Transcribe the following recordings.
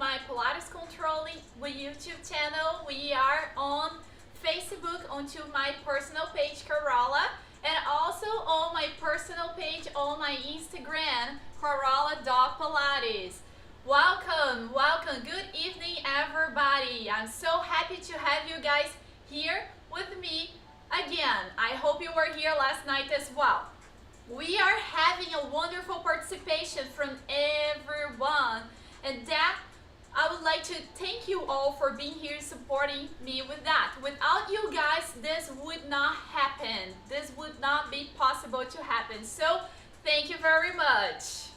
my Pilates Controle YouTube channel. We are on Facebook onto my personal page, Carola, and also on my personal page on my Instagram, Carola.Pilates. Welcome, welcome. Good evening, everybody. I'm so happy to have you guys here with me again. I hope you were here last night as well. We are having a wonderful participation from everyone, and that I would like to thank you all for being here supporting me with that. Without you guys, this would not happen. This would not be possible to happen. So thank you very much.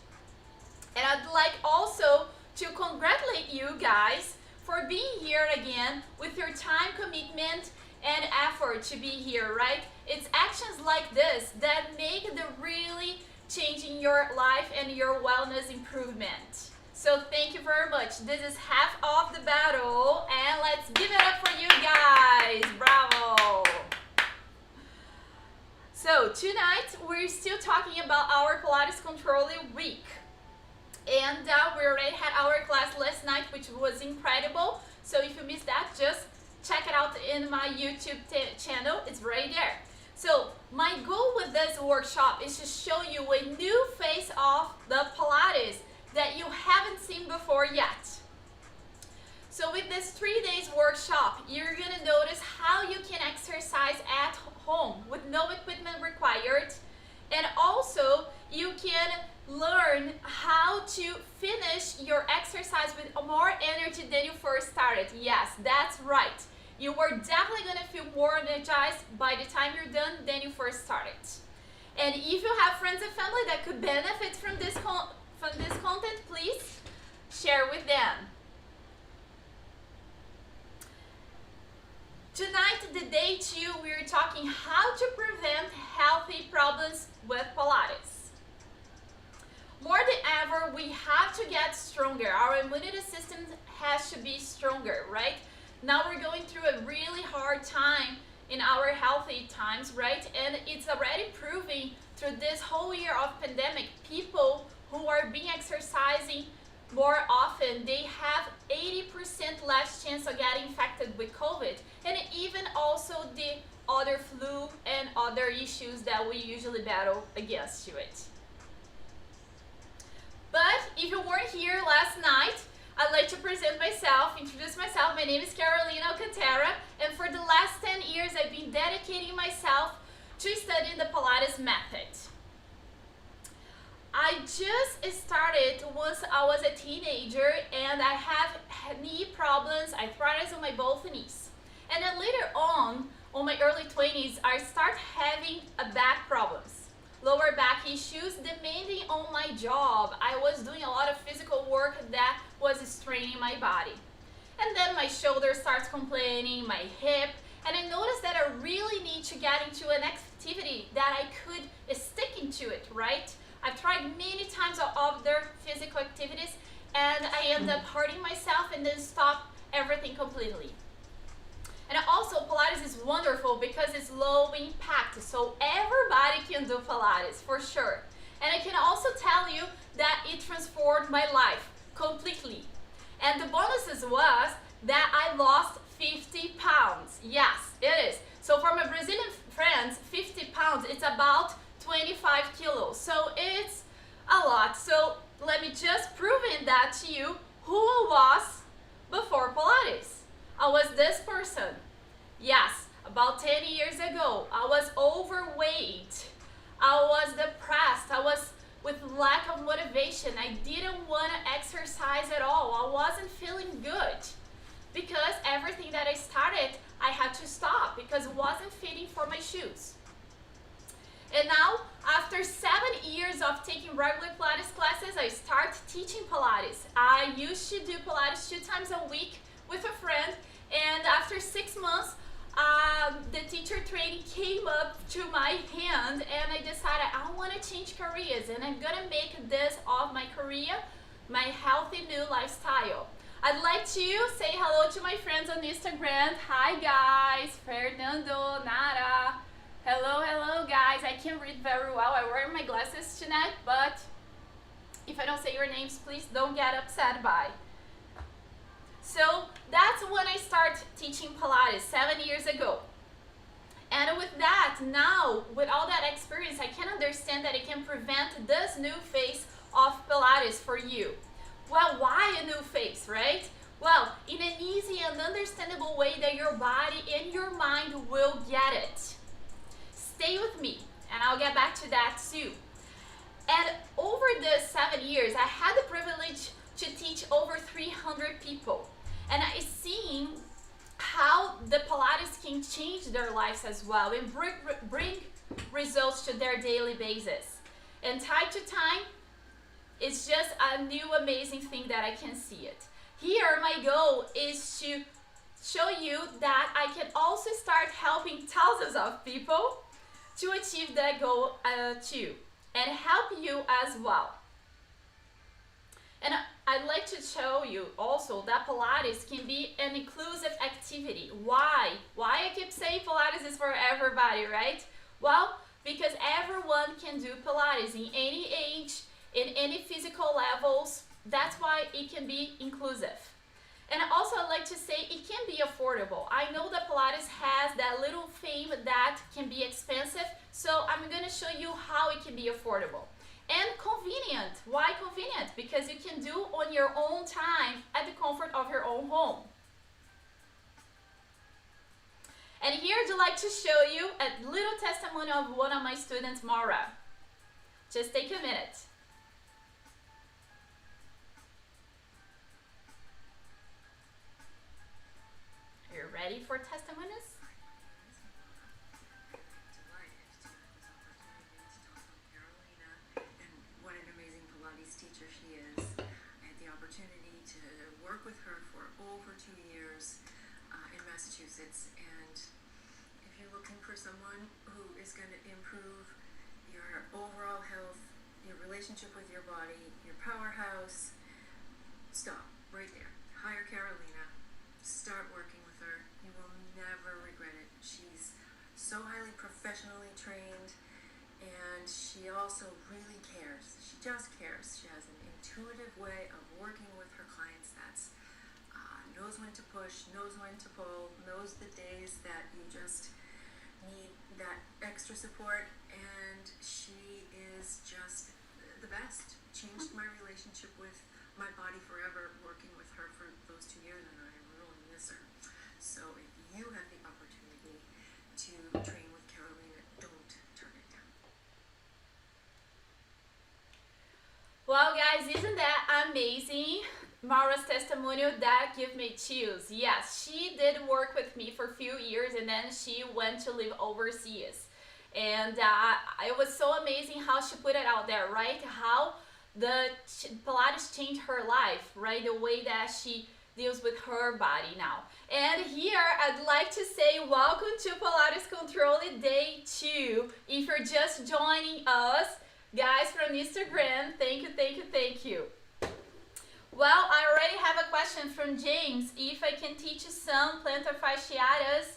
And I'd like also to congratulate you guys for being here again with your time commitment and effort to be here, right? It's actions like this that make the really changing your life and your wellness improvement. So thank you very much. This is half of the battle, and let's give it up for you guys. Bravo! So tonight we're still talking about our Pilates Controle week. And we already had our class last night, which was incredible. So if you missed that, just check it out in my YouTube channel. It's right there. So my goal with this workshop is to show you a new face of the Pilates that you haven't seen before yet. So with this 3 days workshop, you're gonna notice how you can exercise at home with no equipment required, and also you can learn how to finish your exercise with more energy than you first started. Yes, that's right. You are definitely going to feel more energized by the time you're done than you first started. And if you have friends and family that could benefit from this content, please share with them. Tonight, the day 2, we're talking how to prevent healthy problems with Pilates. More than ever, we have to get stronger. Our immunity system has to be stronger, right? Now we're going through a really hard time in our healthy times, right? And it's already proving through this whole year of pandemic, people who are being exercising more often, they have 80% less chance of getting infected with COVID, and even also the other flu and other issues that we usually battle against to it. But if you weren't here last night, I'd like to present myself, introduce myself. My name is Carolina Alcantara, and for the last 10 years I've been dedicating myself to studying the Pilates method. I just started once I was a teenager, and I have knee problems, arthritis on my both knees. And then later on my early 20s, I start having back problems. Lower back issues demanding on my job. I was doing a lot of physical work that was straining my body. And then my shoulder starts complaining, my hip, and I noticed that I really need to get into an activity that I could stick into it, right? I've tried many times of other physical activities, and I end up hurting myself and then stop everything completely. And also, Pilates is wonderful because it's low impact, so everybody can do Pilates for sure. And I can also tell you that it transformed my life completely. And the bonuses was that I lost 50 pounds. Yes, it is. So for my Brazilian friends, 50 pounds, it's about 25 kilos. So it's a lot. So let me just prove that to you who I was before Pilates. I was this person. Yes, about 10 years ago, I was overweight. I was depressed. I was with lack of motivation. I didn't want to exercise at all. I wasn't feeling good because everything that I started, I had to stop because it wasn't fitting for my shoes. And now, after 7 years of taking regular Pilates classes, I start teaching Pilates. I used to do Pilates 2 times a week with a friend, and after 6 months, the teacher training came up to my hand, and I decided I want to change careers, and I'm gonna make this of my career, my healthy new lifestyle. I'd like to say hello to my friends on Instagram. Hi guys, Fernando, Nara. Hello guys. I can't read very well. I wear my glasses tonight, but if I don't say your names, please don't get upset by. So that's when I started teaching Pilates 7 years ago. And with that, now, with all that experience, I can understand that it can prevent this new phase of Pilates for you. Well, why a new phase, right? Well, in an easy and understandable way that your body and your mind will get it. Stay with me, and I'll get back to that too. And over the 7 years, I had the privilege to teach over 300 people. And I seen how the Pilates can change their lives as well and bring results to their daily basis. And time to time, it's just a new amazing thing that I can see it. Here, my goal is to show you that I can also start helping thousands of people to achieve that goal too, and help you as well. And I'd like to show you also that Pilates can be an inclusive activity. Why? Why I keep saying Pilates is for everybody, right? Well, because everyone can do Pilates in any age, in any physical levels. That's why it can be inclusive. And also I'd like to say it can be affordable. I know that Pilates has that little thing that can be expensive, so I'm going to show you how it can be affordable. And convenient. Why convenient? Because you can do on your own time at the comfort of your own home. And here I'd like to show you a little testimony of one of my students, Mara. Just take a minute. Are you ready for testimonies? Teacher she is. I had the opportunity to work with her for over 2 years in Massachusetts, and if you're looking for someone who is going to improve your overall health, your relationship with your body, your powerhouse, stop right there. Hire Carolina. Start working with her. You will never regret it. She's so highly professionally trained, and she also really cares. She just cares. She has an intuitive way of working with her clients that's knows when to push, knows when to pull, knows the days that you just need that extra support, and she is just the best. Changed my relationship with my body forever working with her for those 2 years, and I really miss her. So if you have the opportunity to train with Carolina, don't turn it down. Well, guys, isn't that amazing? Mara's testimonial, that gave me chills. Yes, she did work with me for a few years, and then she went to live overseas. And it was so amazing how she put it out there, right? How the Pilates changed her life, right? The way that she deals with her body now. And here I'd like to say welcome to Pilates Controle Day 2. If you're just joining us, guys from Instagram, thank you, thank you, thank you. Well, I already have a question from James. If I can teach you some plantar fasciitis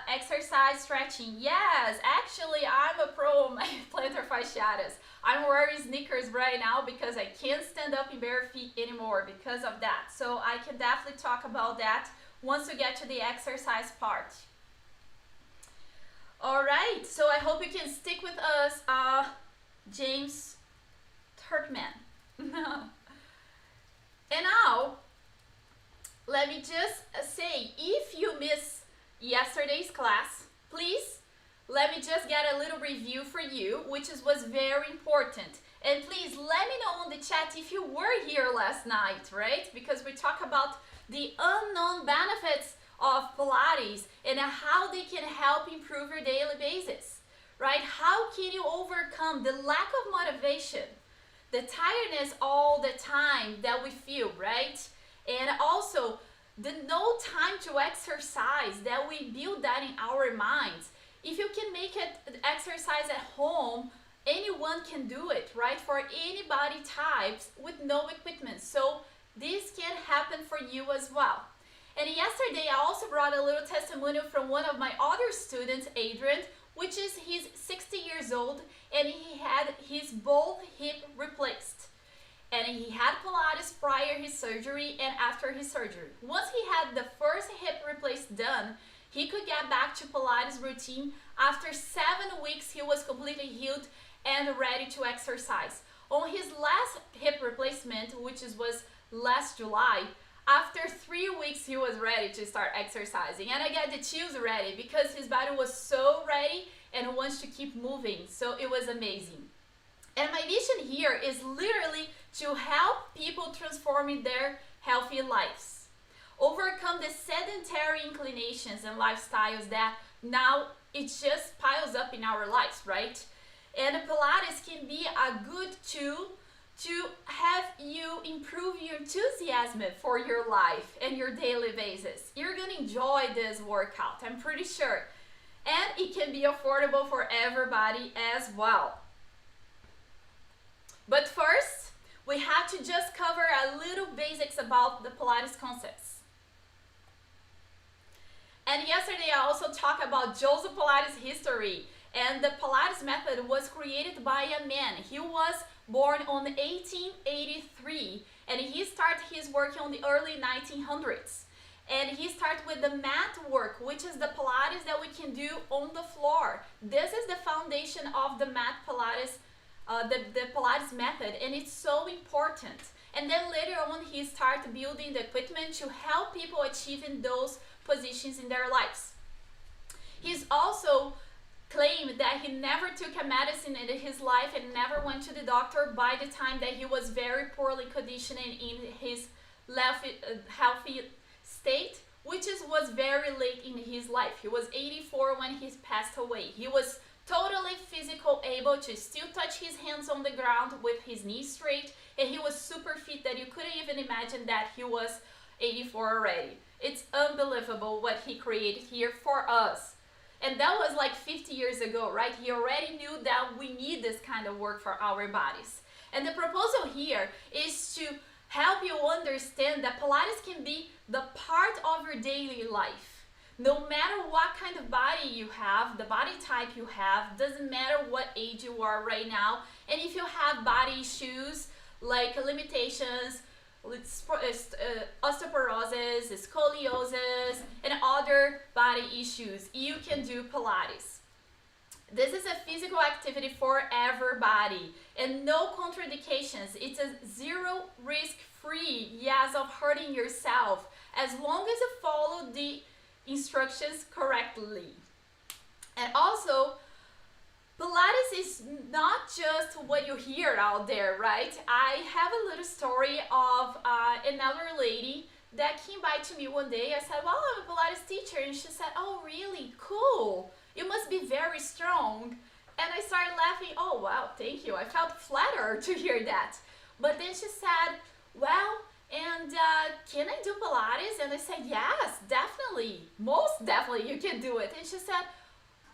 exercise stretching. Yes, actually I'm a pro on my plantar fasciitis. I'm wearing sneakers right now because I can't stand up in bare feet anymore because of that. So I can definitely talk about that once we get to the exercise part. All right, so I hope you can stick with us, James Turkman. And now, let me just say, if you missed yesterday's class, please let me just get a little review for you, which was very important. And please let me know in the chat if you were here last night, right? Because we talk about the unknown benefits of Pilates and how they can help improve your daily basis, right? How can you overcome the lack of motivation, the tiredness all the time that we feel, right? And also the no time to exercise, that we build that in our minds. If you can make it exercise at home, anyone can do it, right? For any body types with no equipment. So this can happen for you as well. And yesterday I also brought a little testimonial from one of my other students, Adrian, which is he's 60 years old and he had his both hip replaced. And he had Pilates prior his surgery and after his surgery. Once he had the first hip replacement done, he could get back to Pilates routine. After 7 weeks, he was completely healed and ready to exercise. On his last hip replacement, which was last July, after 3 weeks, he was ready to start exercising. And I get the chills already because his body was so ready and wants to keep moving. So it was amazing. And my vision here is literally to help people transforming their healthy lives, overcome the sedentary inclinations and lifestyles that now it just piles up in our lives, right? And Pilates can be a good tool to have you improve your enthusiasm for your life and your daily basis. You're gonna enjoy this workout, I'm pretty sure. And it can be affordable for everybody as well. But first, we have to just cover a little basics about the Pilates concepts. And yesterday I also talked about Joe Pilates' history, and the Pilates method was created by a man. He was born on 1883, and he started his work on the early 1900s. And he started with the mat work, which is the Pilates that we can do on the floor. This is the foundation of the mat Pilates, the Pilates method, and it's so important. And then later on, he started building the equipment to help people achieving those positions in their lives. He's also claimed that he never took a medicine in his life and never went to the doctor by the time that he was very poorly conditioned in his healthy state, which was very late in his life. He was 84 when he passed away. He was totally physical, able to still touch his hands on the ground with his knees straight, and he was super fit that you couldn't even imagine that he was 84 already. It's unbelievable what he created here for us. And that was like 50 years ago, right? He already knew that we need this kind of work for our bodies. And the proposal here is to help you understand that Pilates can be the part of your daily life. No matter what kind of body you have, the body type you have, doesn't matter what age you are right now. And if you have body issues like limitations, osteoporosis, scoliosis, and other body issues, you can do Pilates. This is a physical activity for everybody and no contraindications. It's a zero risk free, yes, of hurting yourself as long as you follow the instructions correctly. And also, Pilates is not just what you hear out there, right? I have a little story of another lady that came by to me one day. I said, well, I'm a Pilates teacher. And she said, oh, really? Cool. You must be very strong. And I started laughing. Oh, wow, thank you. I felt flattered to hear that. But then she said, well, and can I do Pilates? And I said, yes, definitely. Most definitely you can do it. And she said,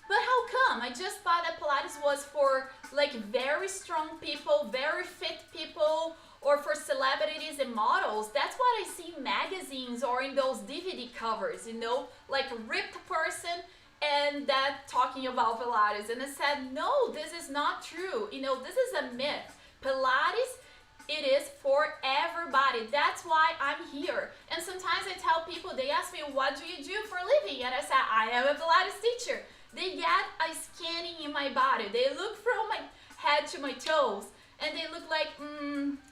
but how come? I just thought that Pilates was for like very strong people, very fit people, or for celebrities and models. That's what I see in magazines or in those DVD covers, you know, like a ripped person and that talking about Pilates. And I said, no, this is not true. You know, this is a myth. Pilates, it is for everybody. That's why I'm here. And sometimes I tell people, they ask me, what do you do for a living? And I say, I am a Pilates teacher. They get a scanning in my body. They look from my head to my toes and they look like,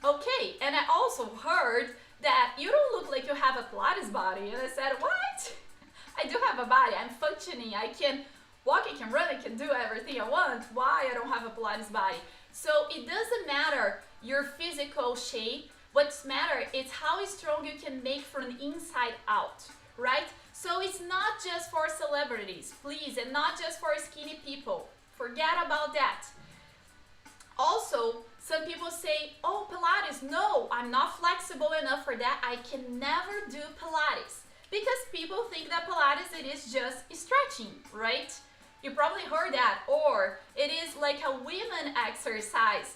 okay. And I also heard that you don't look like you have a Pilates body. And I said, what? I do have a body. I'm functioning. I can walk, I can run, I can do everything I want. Why I don't have a Pilates body? So it doesn't matter your physical shape. What's matter is how strong you can make from the inside out, right? So it's not just for celebrities, please, and not just for skinny people. Forget about that. Also, some people say, oh, Pilates, no, I'm not flexible enough for that. I can never do Pilates. Because people think that Pilates, it is just stretching, right? You probably heard that. Or it is like a women exercise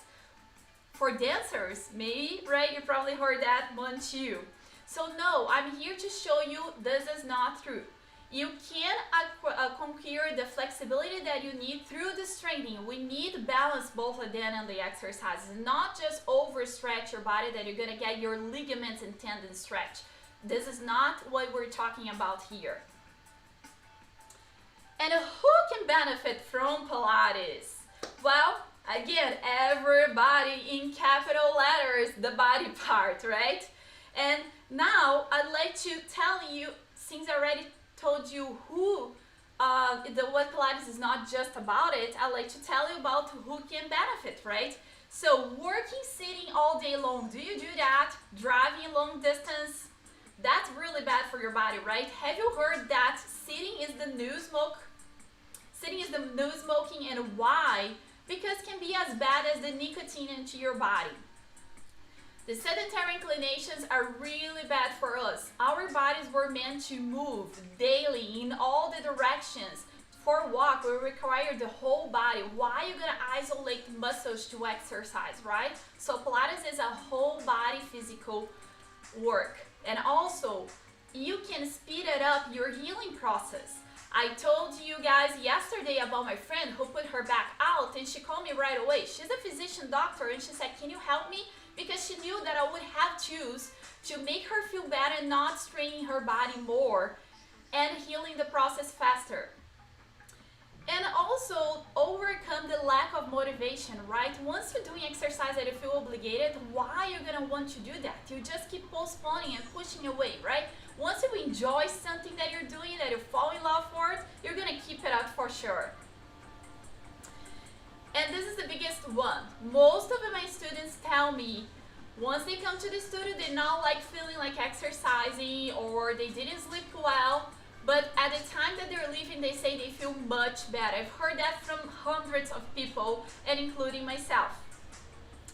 for dancers, maybe, right? You probably heard that one too. So no, I'm here to show you this is not true. You can conquer the flexibility that you need through the strengthening. We need balance both of them in the exercises, not just overstretch your body that you're gonna get your ligaments and tendons stretched. This is not what we're talking about here. And who can benefit from Pilates? Well, again, everybody in capital letters, the body part, right? And now I'd like to tell you, since I already told you what Pilates is not just about it, I'd like to tell you about who can benefit, right? So working sitting all day long, do you do that? Driving long distance? That's really bad for your body, right? Have you heard that sitting is the new smoke? Sitting is the new smoking, and why? Because it can be as bad as the nicotine into your body. The sedentary inclinations are really bad for us. Our bodies were meant to move daily in all the directions. For a walk, we require the whole body. Why are you gonna isolate muscles to exercise, right? So Pilates is a whole body physical work. And also, you can speed it up your healing process. I told you guys yesterday about my friend who put her back out, and she called me right away. She's a physician doctor, and she said, can you help me? Because she knew that I would have tools to make her feel better, not straining her body more and healing the process faster. And also overcome the lack of motivation, right? Once you're doing exercise that you feel obligated, why are you gonna want to do that? You just keep postponing and pushing away, right? Once you enjoy something that you're doing, that you fall in love for it, you're gonna keep it up for sure. And this is the biggest one. Most of my students tell me once they come to the studio, they're not like feeling like exercising or they didn't sleep well. But at the time that they're leaving, they say they feel much better. I've heard that from hundreds of people, and including myself.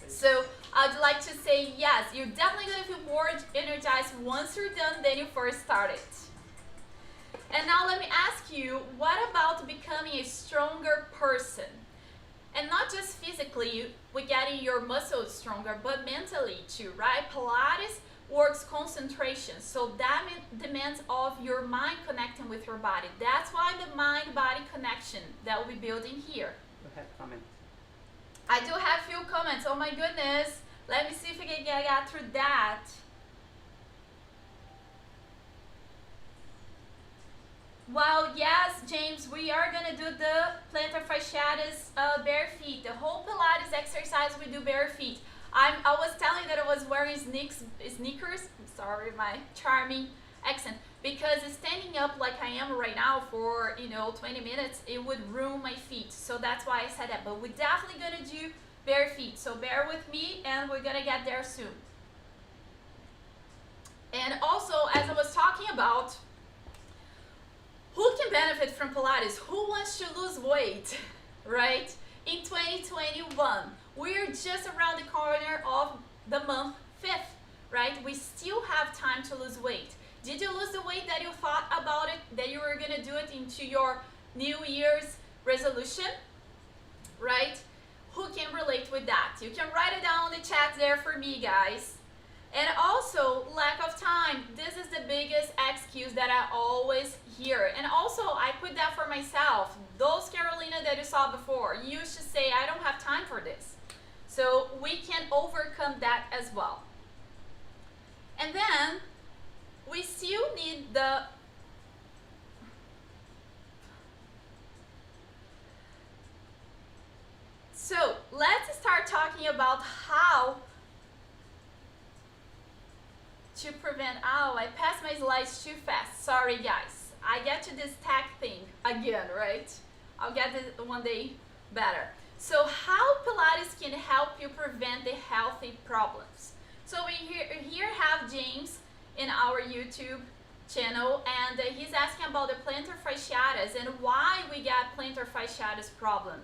So I'd like to say yes, you're definitely going to feel more energized once you're done than you first started. And now let me ask you, what about becoming a stronger person? And not just physically, we're getting your muscles stronger, but mentally too, right? Pilates works concentration, so that demands of your mind connecting with your body. That's why the mind-body connection that we'll be building here. We have comments. I do have a few comments. Oh my goodness. Let me see if I can get through that. Well, yes, James, we are going to do the plantar fasciitis bare feet. The whole Pilates exercise we do bare feet. I was telling you that I was wearing sneakers. I'm sorry, my charming accent. Because standing up like I am right now for 20 minutes, it would ruin my feet. So that's why I said that. But we're definitely gonna do bare feet. So bear with me, and we're gonna get there soon. And also, as I was talking about, who can benefit from Pilates? Who wants to lose weight, right? In 2021, we're just around the corner of the month 5th, right? We still have time to lose weight. Did you lose the weight that you thought about it, that you were gonna do it into your New Year's resolution, right? Who can relate with that? You can write it down in the chat there for me, guys. And also, lack of time. This is the biggest excuse that I always hear. And also, I put that for myself. Those Carolina that you saw before, you should say, I don't have time for this. So we can overcome that as well. And then, we still need the So let's start talking about how to prevent, I passed my slides too fast. Sorry guys. I get to this tech thing again, right? I'll get it one day better. So how Pilates can help you prevent the healthy problems. So we here have James in our YouTube channel, and he's asking about the plantar fasciitis and why we get plantar fasciitis problem.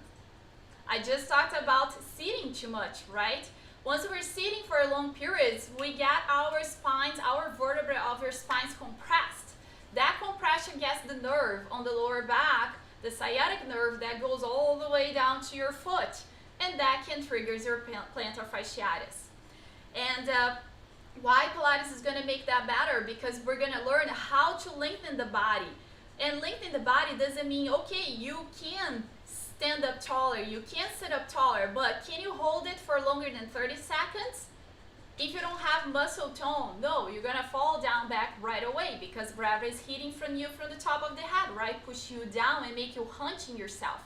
I just talked about sitting too much, right? Once we're sitting for long periods, we get our spines, our vertebrae of your spines compressed. That compression gets the nerve on the lower back, the sciatic nerve that goes all the way down to your foot, and that can trigger your plantar fasciitis. And why Pilates is going to make that better? Because we're going to learn how to lengthen the body. And lengthening the body doesn't mean, okay, you can stand up taller, you can sit up taller, but can you hold it for longer than 30 seconds? If you don't have muscle tone, no, you're gonna fall down back right away because gravity is hitting from you from the top of the head, right? Push you down and make you hunching yourself.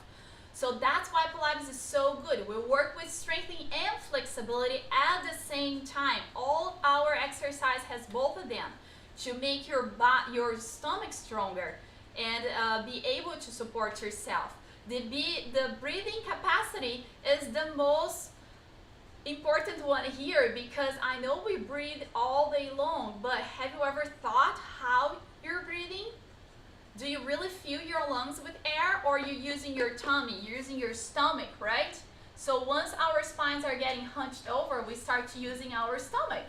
So that's why Pilates is so good. We work with strengthening and flexibility at the same time. All our exercise has both of them to make your stomach stronger and be able to support yourself. The breathing capacity is the most important one here because I know we breathe all day long, but have you ever thought how you're breathing? Do you really fill your lungs with air, or are you using your tummy, using your stomach, right? So once our spines are getting hunched over, we start using our stomach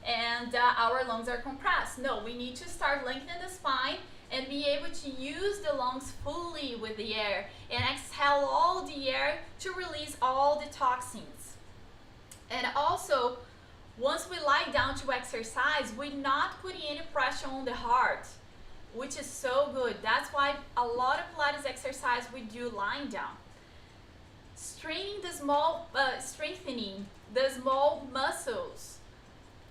and our lungs are compressed. No, we need to start lengthening the spine and be able to use the lungs fully with the air and exhale all the air to release all the toxins. And also, once we lie down to exercise, we're not putting any pressure on the heart, which is so good. That's why a lot of Pilates exercise we do lying down. Strengthening the small muscles.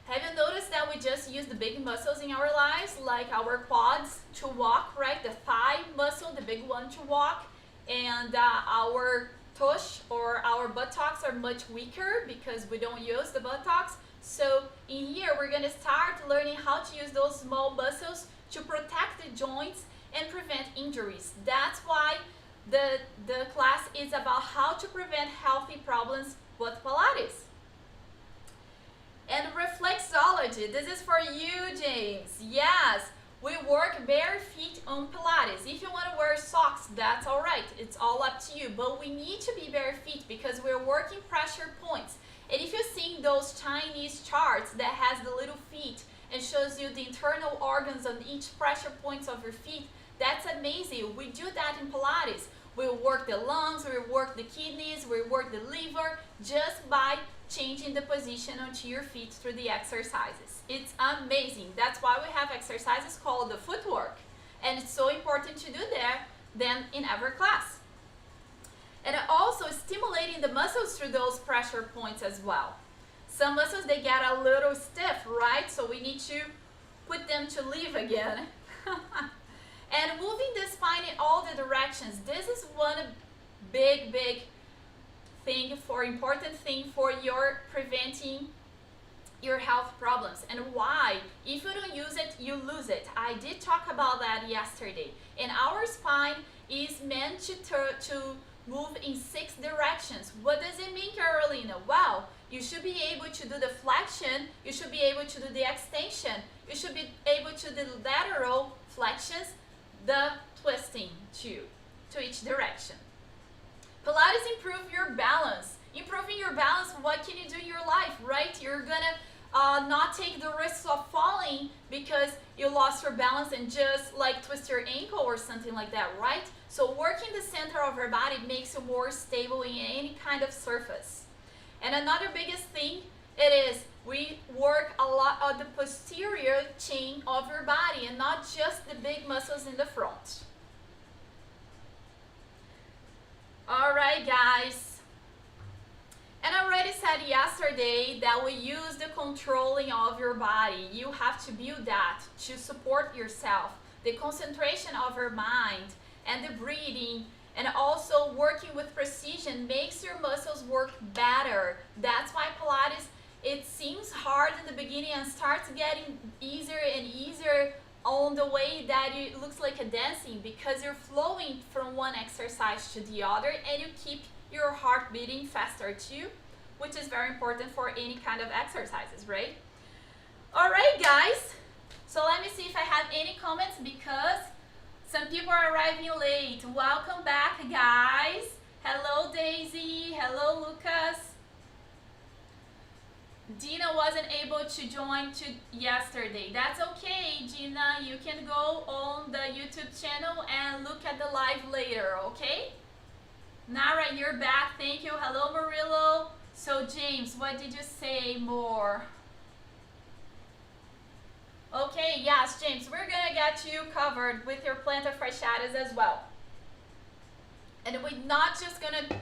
Have you noticed that we just use the big muscles in our lives, like our quads to walk, right? The thigh muscle, the big one to walk, and our tush or our buttocks are much weaker because we don't use the buttocks. So in here, we're gonna start learning how to use those small muscles to protect the joints and prevent injuries. That's why the class is about how to prevent healthy problems with Pilates. And reflexology, this is for you, James. Yes, we work bare feet on Pilates. If you want to wear socks, that's all right. It's all up to you. But we need to be bare feet because we're working pressure points. And if you've seen those Chinese charts that has the little feet and shows you the internal organs on each pressure points of your feet, that's amazing. We do that in Pilates. We work the lungs, we work the kidneys, we work the liver just by changing the position onto your feet through the exercises. It's amazing. That's why we have exercises called the footwork. And it's so important to do that than in every class. And also stimulating the muscles through those pressure points as well. Some muscles, they get a little stiff, right? So we need to put them to live again. And moving the spine in all the directions. This is one big important thing for your preventing your health problems. And why? If you don't use it, you lose it. I did talk about that yesterday. And our spine is meant to move in 6 directions. What does it mean, Carolina? Well, you should be able to do the flexion, you should be able to do the extension, you should be able to do the lateral flexions, the twisting to each direction. Pilates improve your balance. Improving your balance, what can you do in your life, right? You're gonna not take the risks of falling because you lost your balance and just like twist your ankle or something like that, right? So working the center of your body makes you more stable in any kind of surface. And another biggest thing, it is we work a lot on the posterior chain of your body and not just the big muscles in the front. All right, guys. And I already said yesterday that we use the controlling of your body. You have to build that to support yourself. The concentration of your mind and the breathing and also working with precision makes your muscles work better. That's why Pilates, it seems hard in the beginning and starts getting easier and easier on the way that it looks like a dancing because you're flowing from one exercise to the other and you keep your heart beating faster too, which is very important for any kind of exercises, right? All right, guys. So let me see if I have any comments because some people are arriving late. Welcome back, guys. Hello, Daisy. Hello, Lucas. Dina wasn't able to join yesterday. That's okay, Gina. You can go on the YouTube channel and look at the live later, okay? Nara, you're back. Thank you. Hello, Murillo. So, James, what did you say more? Okay, yes, James, we're gonna get you covered with your plantar fasciitis as well. And we're not just gonna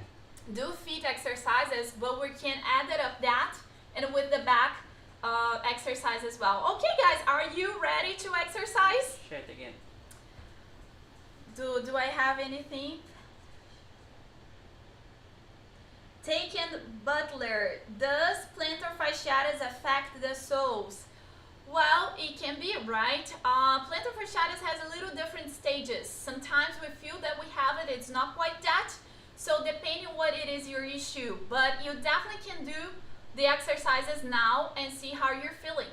do feet exercises, but we can add it up that and with the back exercise as well. Okay, guys, are you ready to exercise? Share it again. Do I have anything? Taken Butler, does plantar fasciitis affect the soles? Well, it can be, right? Plantar fasciitis has a little different stages. Sometimes we feel that we have it, it's not quite that. So depending on what it is your issue, but you definitely can do the exercises now and see how you're feeling.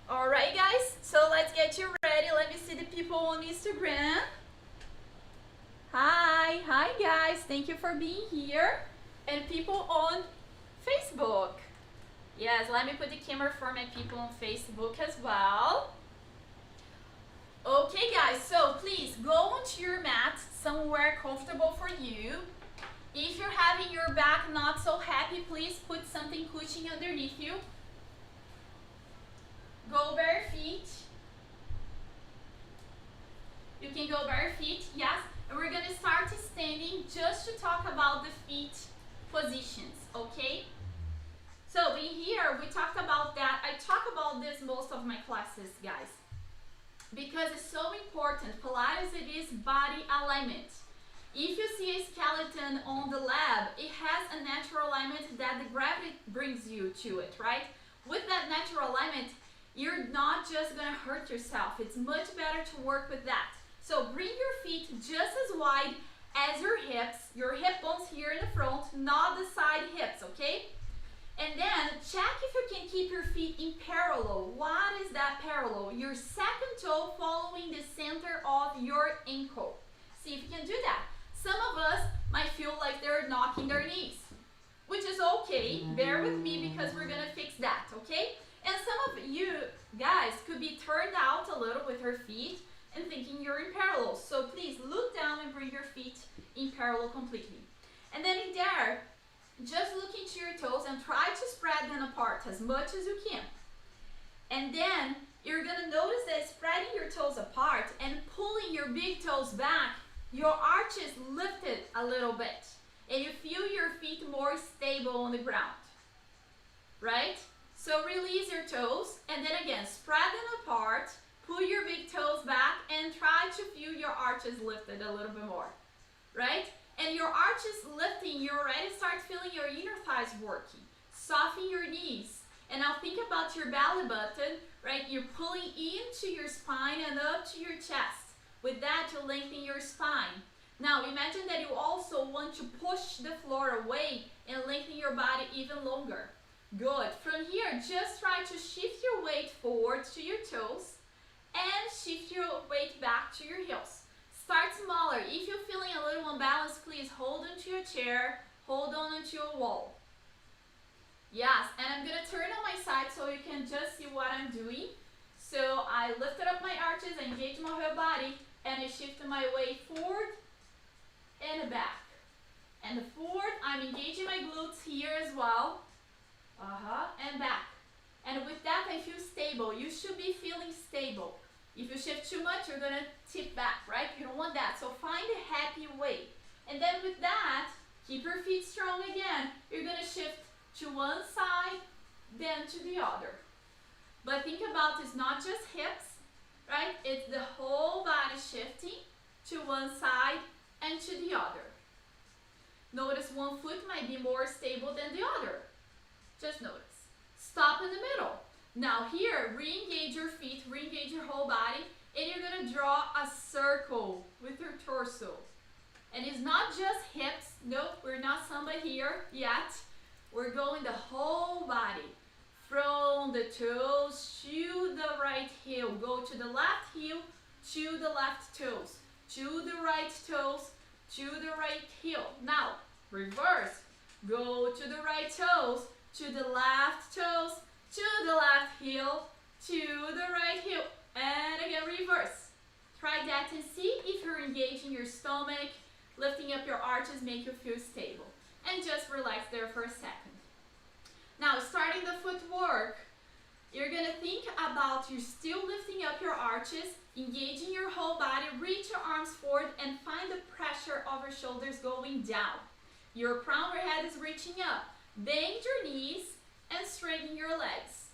Alright guys, so let's get you ready. Let me see the people on Instagram. Hi guys, thank you for being here. And people on Facebook. Yes, let me put the camera for my people on Facebook as well. Okay guys, so please go onto your mat somewhere comfortable for you. If you're having your back not so happy, please put something cushion underneath you. Go bare feet. You can go bare feet, yes. And we're gonna start standing just to talk about the feet positions, okay? So in here, we talked about that. I talk about this most of my classes, guys, because it's so important. Pilates, it is body alignment. If you see a skeleton on the lab, it has a natural alignment that the gravity brings you to it, right? With that natural alignment, you're not just gonna hurt yourself. It's much better to work with that. So bring your feet just as wide as your hip bones here in the front, not the side hips, okay? And then check if you can keep your feet in parallel. What is that parallel? Your second toe following the center of your ankle. See if you can do that. Some of us might feel like they're knocking their knees, which is okay. Bear with me because we're gonna fix that, okay? And some of you guys could be turned out a little with your feet and thinking you're in parallel. So please look down and bring your feet in parallel completely. And then in there, just look into your toes and try to spread them apart as much as you can. And then you're gonna notice that spreading your toes apart and pulling your big toes back, your arch is lifted a little bit. And you feel your feet more stable on the ground, right? So release your toes and then again, spread them apart, pull your big toes back and try to feel your arches lifted a little bit more, right? And your arch is lifting, you already start feeling your inner thighs working. Soften your knees. And now think about your belly button, right? You're pulling into your spine and up to your chest. With that, you lengthen your spine. Now imagine that you also want to push the floor away and lengthen your body even longer. Good. From here, just try to shift your weight forward to your toes and shift your weight back to your heels. Start smaller. If you're feeling a little unbalanced, please hold onto your chair, hold on onto your wall. Yes, and I'm gonna turn on my side so you can just see what I'm doing. So I lifted up my arches, I engage my whole body, and I shift my weight forward and back. And forward, I'm engaging my glutes here as well. And back. And with that, I feel stable. You should be feeling stable. If you shift too much, you're gonna tip back, right? You don't want that. So find a happy way. And then with that, keep your feet strong again. You're gonna shift to one side, then to the other. But think about it's not just hips, right? It's the whole body shifting to one side and to the other. Notice one foot might be more stable than the other. Just notice. Stop in the middle. Now here, re-engage your feet, re-engage your whole body, and you're gonna draw a circle with your torso. And it's not just hips. Nope, we're not Samba here yet. We're going the whole body. From the toes to the right heel. Go to the left heel, to the left toes. To the right toes, to the right heel. Now, reverse. Go to the right toes, to the left toes, to the left heel, to the right heel. And again, reverse. Try that and see if you're engaging your stomach, lifting up your arches, make you feel stable. And just relax there for a second. Now, starting the footwork, You're gonna think about you still lifting up your arches, engaging your whole body, reach your arms forward and find the pressure of your shoulders going down. Your crown of your head is reaching up. Bend your knees and straighten your legs.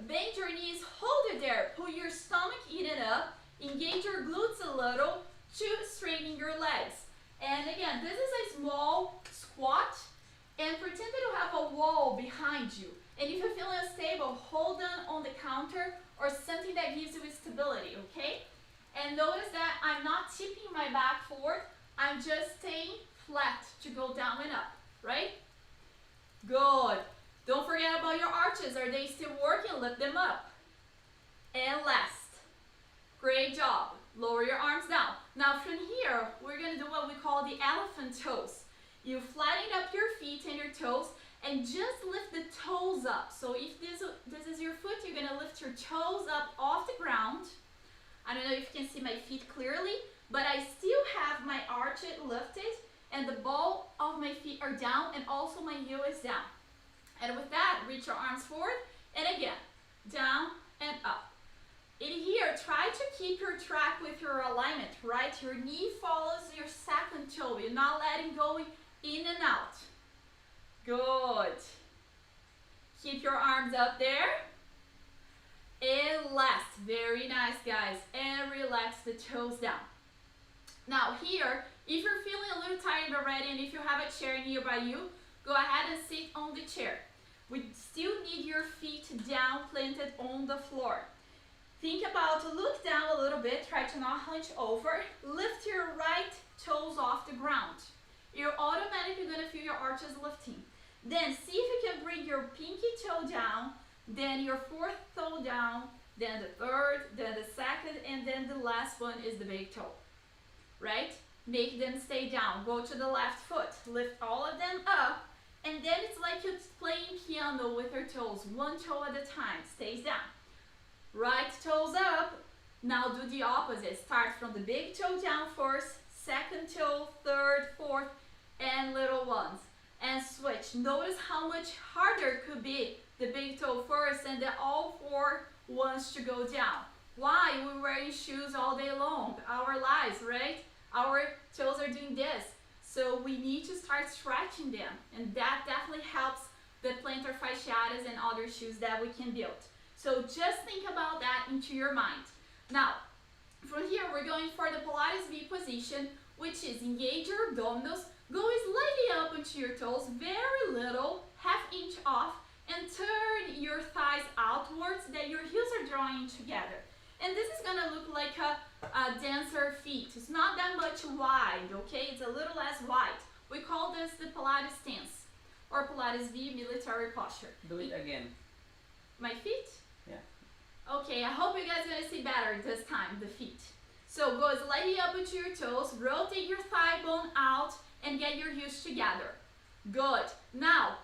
Bend your knees, hold it there, pull your stomach in and up, engage your glutes a little to straighten your legs. And again, this is a small squat, and pretend that you have a wall behind you. And if you're feeling unstable, hold on the counter or something that gives you stability, okay? And notice that I'm not tipping my back forward, I'm just staying flat to go down and up, right? Good. Don't forget about your arches. Are they still working? Lift them up. And last. Great job. Lower your arms down. Now from here, we're going to do what we call the elephant toes. You flatten up your feet and your toes and just lift the toes up. So if this is your foot, you're going to lift your toes up off the ground. I don't know if you can see my feet clearly, but I still have my arch lifted and the ball of my feet are down and also my heel is down. And with that, reach your arms forward and again, down and up. In here, try to keep your track with your alignment, right? Your knee follows your second toe. You're not letting go in and out. Good. Keep your arms up there. And last, very nice guys. And relax the toes down. Now here, if you're feeling a little tired already and if you have a chair nearby you, go ahead and sit on the chair. We still need your feet down, planted on the floor. Think about, look down a little bit, try to not hunch over. Lift your right toes off the ground. You're automatically going to feel your arches lifting. Then see if you can bring your pinky toe down, then your fourth toe down, then the third, then the second, and then the last one is the big toe. Right? Make them stay down. Go to the left foot. Lift all of them up. And then it's like you're playing piano with your toes. One toe at a time. Stays down. Right toes up. Now do the opposite. Start from the big toe down first. Second toe, third, fourth, and little ones. And switch. Notice how much harder it could be the big toe first and then all four ones to go down. Why? We're wearing shoes all day long. Our lives, right? Our toes are doing this. So we need to start stretching them. And that definitely helps the plantar fasciitis and other shoes that we can build. So just think about that into your mind. Now, from here, we're going for the Pilates V position, which is engage your abdominals, go slightly up into your toes, very little, ½ inch off, and turn your thighs outwards that your heels are drawing together. And this is gonna look like a dancer feet. It's not that much wide, okay? It's a little less wide. We call this the Pilates stance or Pilates V military posture. Do it again. My feet? Yeah. Okay, I hope you guys are gonna see better this time, the feet. So go slightly up into your toes, rotate your thigh bone out, and get your heels together. Good. Now,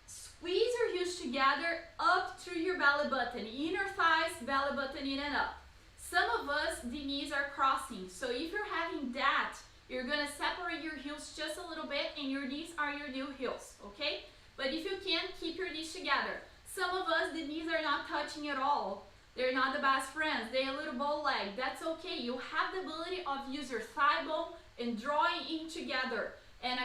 squeeze your heels together up through your belly button. Inner thighs, belly button in and up. Some of us, the knees are crossing. So if you're having that, you're gonna separate your heels just a little bit and your knees are your new heels, okay? But if you can, keep your knees together. Some of us, the knees are not touching at all. They're not the best friends. They're a little bow leg. That's okay. You have the ability of use your thigh bone and drawing in together and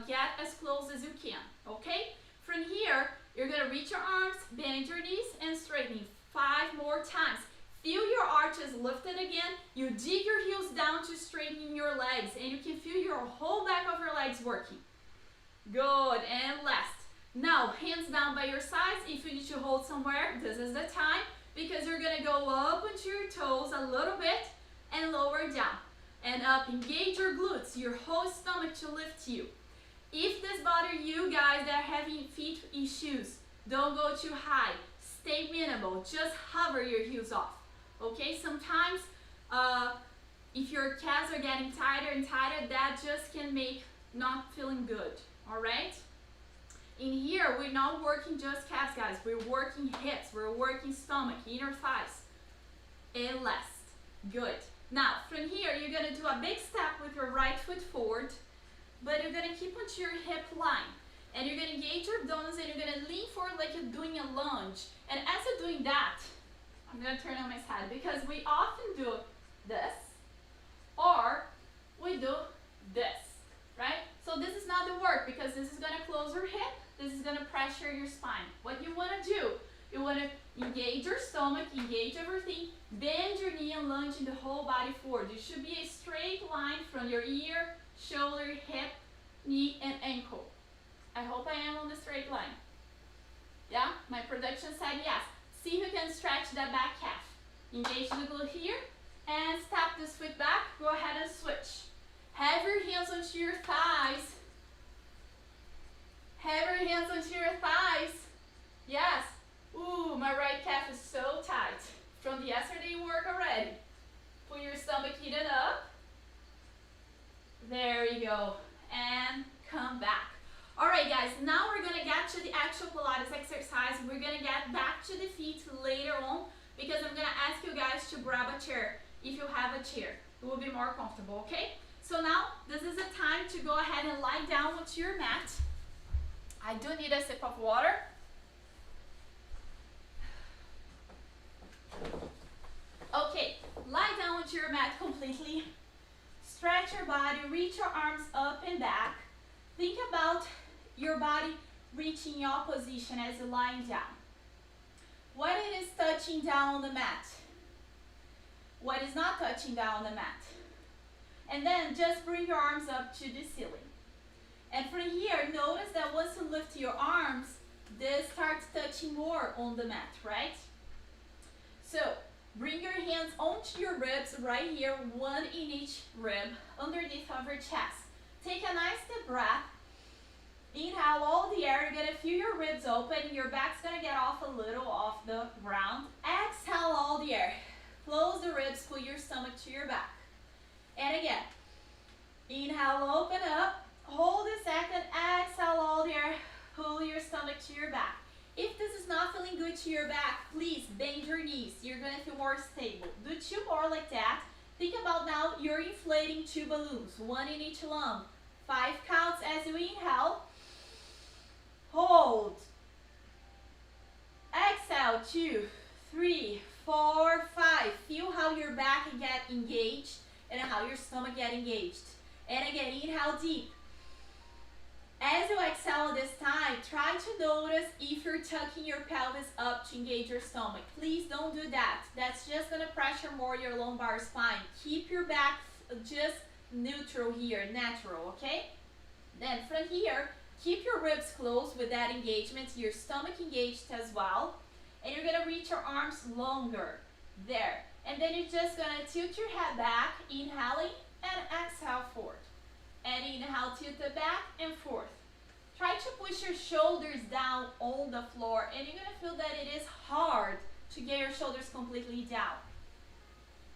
get as close as you can, okay? From here, you're gonna reach your arms, bend your knees, and straighten 5 more times. Feel your arches lifted again. You dig your heels down to straighten your legs, and you can feel your whole back of your legs working. Good, and last. Now, hands down by your sides. If you need to hold somewhere, this is the time, because you're gonna go up onto your toes a little bit and lower down. And up, engage your glutes, your whole stomach to lift you. If this bothers you guys that are having feet issues, don't go too high. Stay minimal, just hover your heels off. Okay, sometimes if your calves are getting tighter and tighter, that just can make not feeling good, all right? In here, we're not working just calves, guys. We're working hips, we're working stomach, inner thighs, and last. Good. Now, from here, you're gonna do a big step with your right foot forward, but you're gonna keep onto your hip line. And you're gonna engage your abdominals and you're gonna lean forward like you're doing a lunge. And as you're doing that, I'm gonna turn on my side because we often do this or we do this, right? So this is not the work because this is gonna close your hip, this is gonna pressure your spine. What you wanna do, you wanna engage your stomach, engage everything, bend your knee and lunge in the whole body forward. It should be a straight line from your ear, shoulder, hip, knee, and ankle. I hope I am on the straight line. Yeah, my production said yes. See if you can stretch that back calf. Engage the glute here and step this foot back. Go ahead and switch. Have your hands onto your thighs. Have your hands onto your thighs. Yes. Ooh, my right calf is so tight from the yesterday work already. Put your stomach heated up. There you go. And come back. All right, guys, now we're gonna get to the actual Pilates exercise. We're gonna get back to the feet later on because I'm gonna ask you guys to grab a chair if you have a chair. It will be more comfortable, okay? So now, this is the time to go ahead and lie down onto your mat. I do need a sip of water. Okay, lie down onto your mat completely. Stretch your body, reach your arms up and back. Think about your body reaching your position as you're lying down. What it is touching down on the mat? What is not touching down on the mat? And then just bring your arms up to the ceiling. And from here, notice that once you lift your arms, this starts touching more on the mat, right? So, bring your hands onto your ribs right here, one in each rib, underneath of your chest. Take a nice deep breath. Inhale all the air. You're gonna feel your ribs open. Your back's gonna get off a little off the ground. Exhale all the air. Close the ribs, pull your stomach to your back. And again, inhale, open up. Hold a second, exhale all the air. Pull your stomach to your back. If this is not feeling good to your back, please bend your knees. You're gonna feel more stable. Do 2 more like that. Think about now you're inflating 2 balloons, 1 in each lung. 5 counts as you inhale. Hold. Exhale, 2, 3, 4, 5. Feel how your back get engaged and how your stomach get engaged. And again, inhale deep. As you exhale this time, try to notice if you're tucking your pelvis up to engage your stomach. Please don't do that. That's just gonna pressure more your lumbar spine. Keep your back just neutral here, natural, okay? Then from here, keep your ribs closed with that engagement, your stomach engaged as well. And you're gonna reach your arms longer, there. And then you're just gonna tilt your head back, inhaling, and exhale forward. And inhale, tilt it back and forth. Try to push your shoulders down on the floor, and you're gonna feel that it is hard to get your shoulders completely down.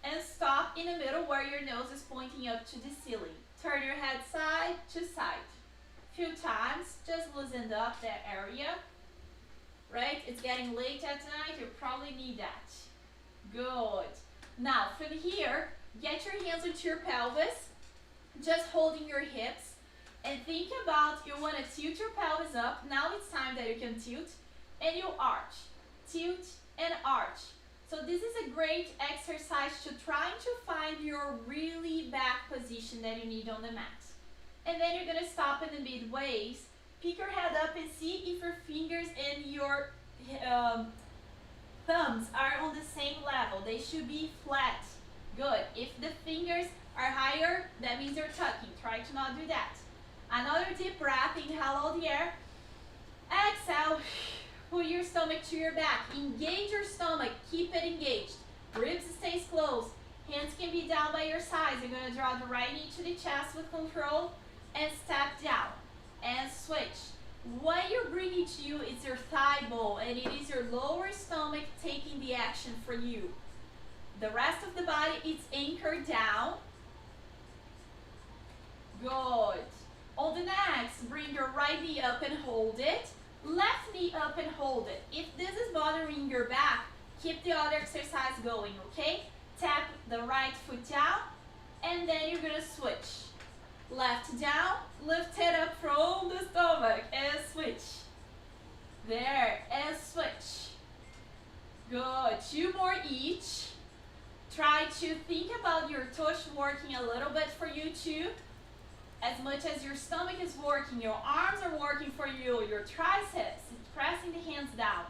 And stop in the middle where your nose is pointing up to the ceiling. Turn your head side to side. Few times, just loosen up that area. Right? It's getting late at night, you probably need that. Good. Now, from here, get your hands into your pelvis, just holding your hips, and think about you want to tilt your pelvis up. Now it's time that you can tilt, and you arch. Tilt and arch. So this is a great exercise to try to find your really back position that you need on the mat. And then you're gonna stop in the midways, pick your head up and see if your fingers and your thumbs are on the same level. They should be flat. Good. If the fingers are higher, that means you're tucking. Try to not do that. Another deep breath. Inhale all the air. Exhale. Pull your stomach to your back. Engage your stomach. Keep it engaged. Ribs stays closed. Hands can be down by your sides. You're going to draw the right knee to the chest with control and step down and switch. What you're bringing to you is your thigh bowl, and it is your lower stomach taking the action for you. The rest of the body is anchored down. Good. On the next, bring your right knee up and hold it. Left knee up and hold it. If this is bothering your back, keep the other exercise going, okay? Tap the right foot down, and then you're gonna switch. Left down, lift it up from the stomach and switch. There, and switch. Good, 2 more each. Try to think about your tush working a little bit for you too. As much as your stomach is working, your arms are working for you, your triceps, pressing the hands down.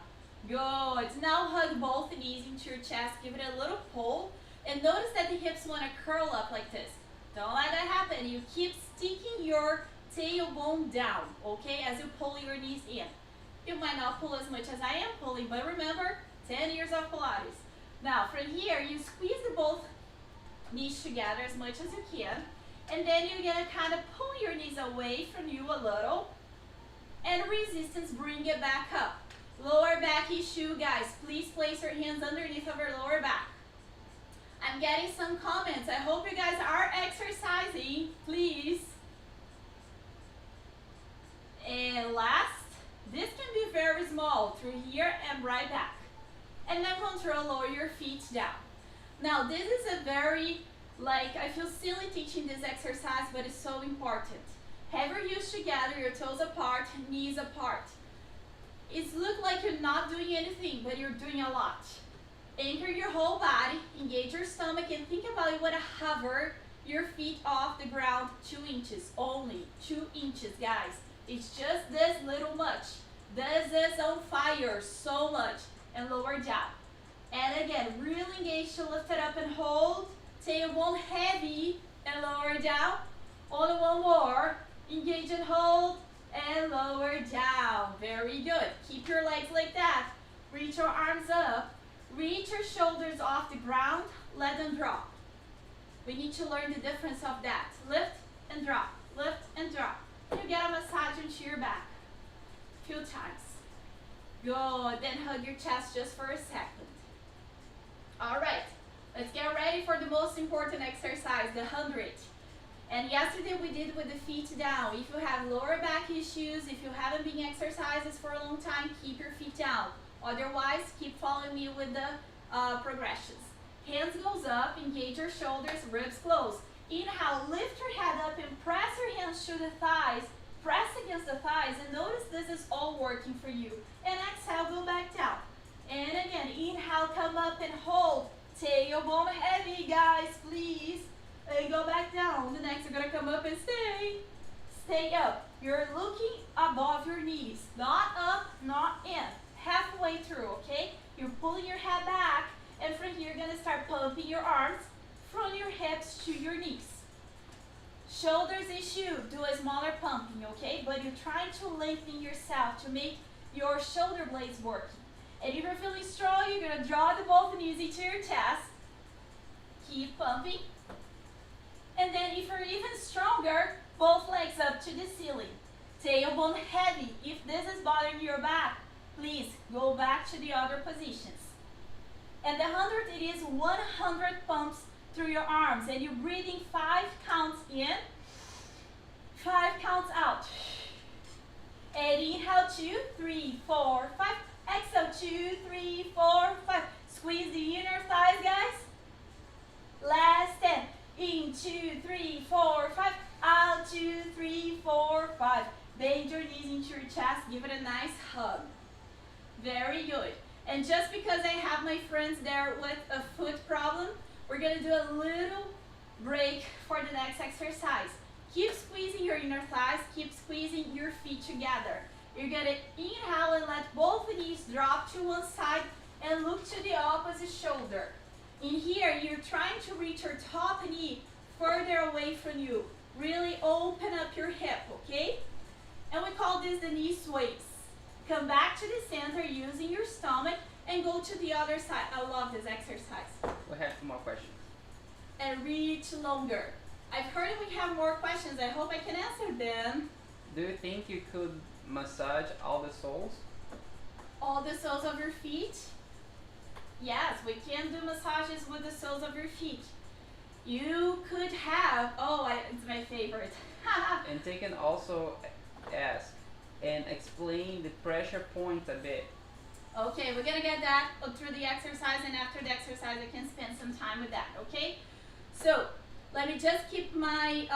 Good, now hug both knees into your chest, give it a little pull, and notice that the hips want to curl up like this. Don't let that happen. You keep sticking your tailbone down, okay, as you pull your knees in. You might not pull as much as I am pulling, but remember, 10 years of Pilates. Now, from here, you squeeze the both knees together as much as you can, and then you're going to kind of pull your knees away from you a little, and resistance, bring it back up. Lower back issue, guys, please place your hands underneath of your lower back. I'm getting some comments. I hope you guys are exercising, please. And last, this can be very small, through here and right back. And then control, lower your feet down. Now, this is a very, I feel silly teaching this exercise, but it's so important. Have your heels together, your toes apart, knees apart. It looks like you're not doing anything, but you're doing a lot. Anchor your whole body, engage your stomach, and think about you want to hover your feet off the ground 2 inches, only 2 inches, guys. It's just this little much. This is on fire so much. And lower down. And again, really engage to lift it up and hold. Tailbone heavy and lower down. Only one more. Engage and hold and lower down. Very good. Keep your legs like that. Reach your arms up. Reach your shoulders off the ground. Let them drop. We need to learn the difference of that. Lift and drop. Lift and drop. You get a massage into your back. A few times. Good. Then hug your chest just for a second. All right. Let's get ready for the most important exercise, the 100. And yesterday we did with the feet down. If you have lower back issues, if you haven't been exercises for a long time, keep your feet down. Otherwise, keep following me with the progressions. Hands goes up, engage your shoulders, ribs close. Inhale, lift your head up and press your hands to the thighs. Press against the thighs and notice this is all working for you. And exhale, go back down. And again, inhale, come up and hold. Tailbone heavy, guys, please. And go back down. The next, you're going to come up and stay. Stay up. You're looking above your knees. Not up, not in. Halfway through, okay? You're pulling your head back. And from here, you're going to start pumping your arms from your hips to your knees. Shoulders issue, do a smaller pumping, okay? But you're trying to lengthen yourself to make your shoulder blades working. And if you're feeling strong, you're going to draw the both knees into your chest. Keep pumping. And then if you're even stronger, both legs up to the ceiling. Tailbone heavy. If this is bothering your back, please go back to the other positions. And the 100, it is 100 pumps through your arms. And you're breathing 5 counts in, 5 counts out. And inhale, 2, 3, 4, 5. Exhale, 2, 3, 4, 5. Squeeze the inner thighs, guys. Last 10. In, 2, 3, 4, 5. Out, 2, 3, 4, 5. Bend your knees into your chest. Give it a nice hug. Very good. And just because I have my friends there with a foot problem, we're going to do a little break for the next exercise. Keep squeezing your inner thighs. Keep squeezing your feet together. You're going to inhale and let both knees drop to one side and look to the opposite shoulder. In here, you're trying to reach your top knee further away from you. Really open up your hip, okay? And we call this the knee sways. Come back to the center using your stomach and go to the other side. I love this exercise. We have 2 more questions. And reach longer. I've heard we have more questions. I hope I can answer them. Do you think you could massage all the soles? All the soles of your feet? Yes, we can do massages with the soles of your feet. You could have, it's my favorite. And they can also ask and explain the pressure points a bit. Okay, we're gonna get that through the exercise, and after the exercise I can spend some time with that, okay? So, let me just keep my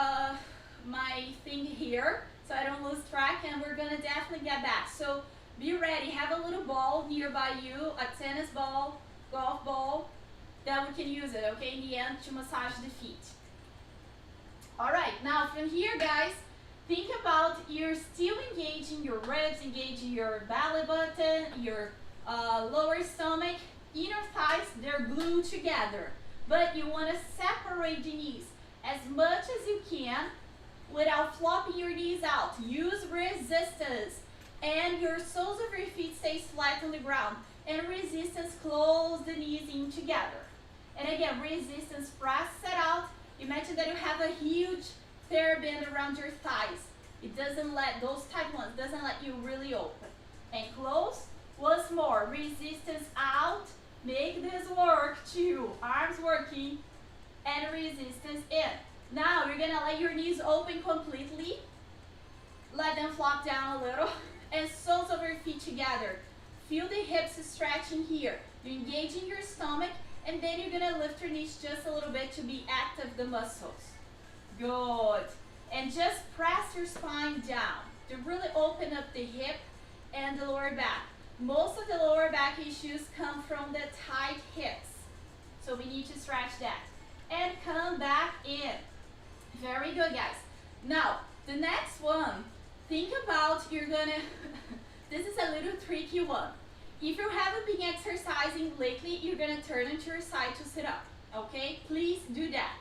my thing here so I don't lose track, and we're gonna definitely get back. So be ready, have a little ball nearby you, a tennis ball, golf ball, that we can use it, okay, in the end to massage the feet. Alright, now from here, guys, think about you're still engaging your ribs, engaging your belly button, your lower stomach, inner thighs, they're glued together. But you want to separate the knees as much as you can without flopping your knees out. Use resistance, and your soles of your feet stay flat on the ground. And resistance, close the knees in together. And again, resistance, press it out. Imagine that you have a huge TheraBand around your thighs. It doesn't let, those tight ones, doesn't let you really open. And close, once more, resistance out. Make this work too. Arms working and resistance in. Now you're gonna let your knees open completely. Let them flop down a little. And soles of your feet together. Feel the hips stretching here. You're engaging your stomach, and then you're gonna lift your knees just a little bit to be active the muscles. Good. And just press your spine down to really open up the hip and the lower back. Most of the lower back issues come from the tight hips. So we need to stretch that. And come back in. Very good, guys. Now, the next one, think about you're gonna, this is a little tricky one. If you haven't been exercising lately, you're gonna turn onto your side to sit up, okay? Please do that.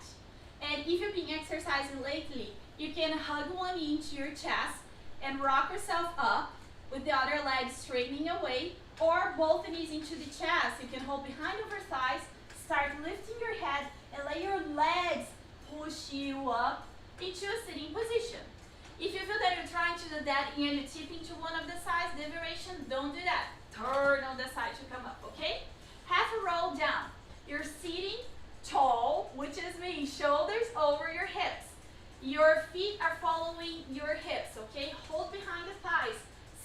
And if you've been exercising lately, you can hug one knee into your chest and rock yourself up with the other leg straightening away, or both knees into the chest. You can hold behind over thighs, start lifting your head, and let your legs push you up into a sitting position. If you feel that you're trying to do that and you tip into one of the sides, the variation, don't do that. Turn on the side to come up, okay? Half a roll down. You're sitting tall, which is mean shoulders over your hips. Your feet are following your hips, okay? Hold behind the thighs.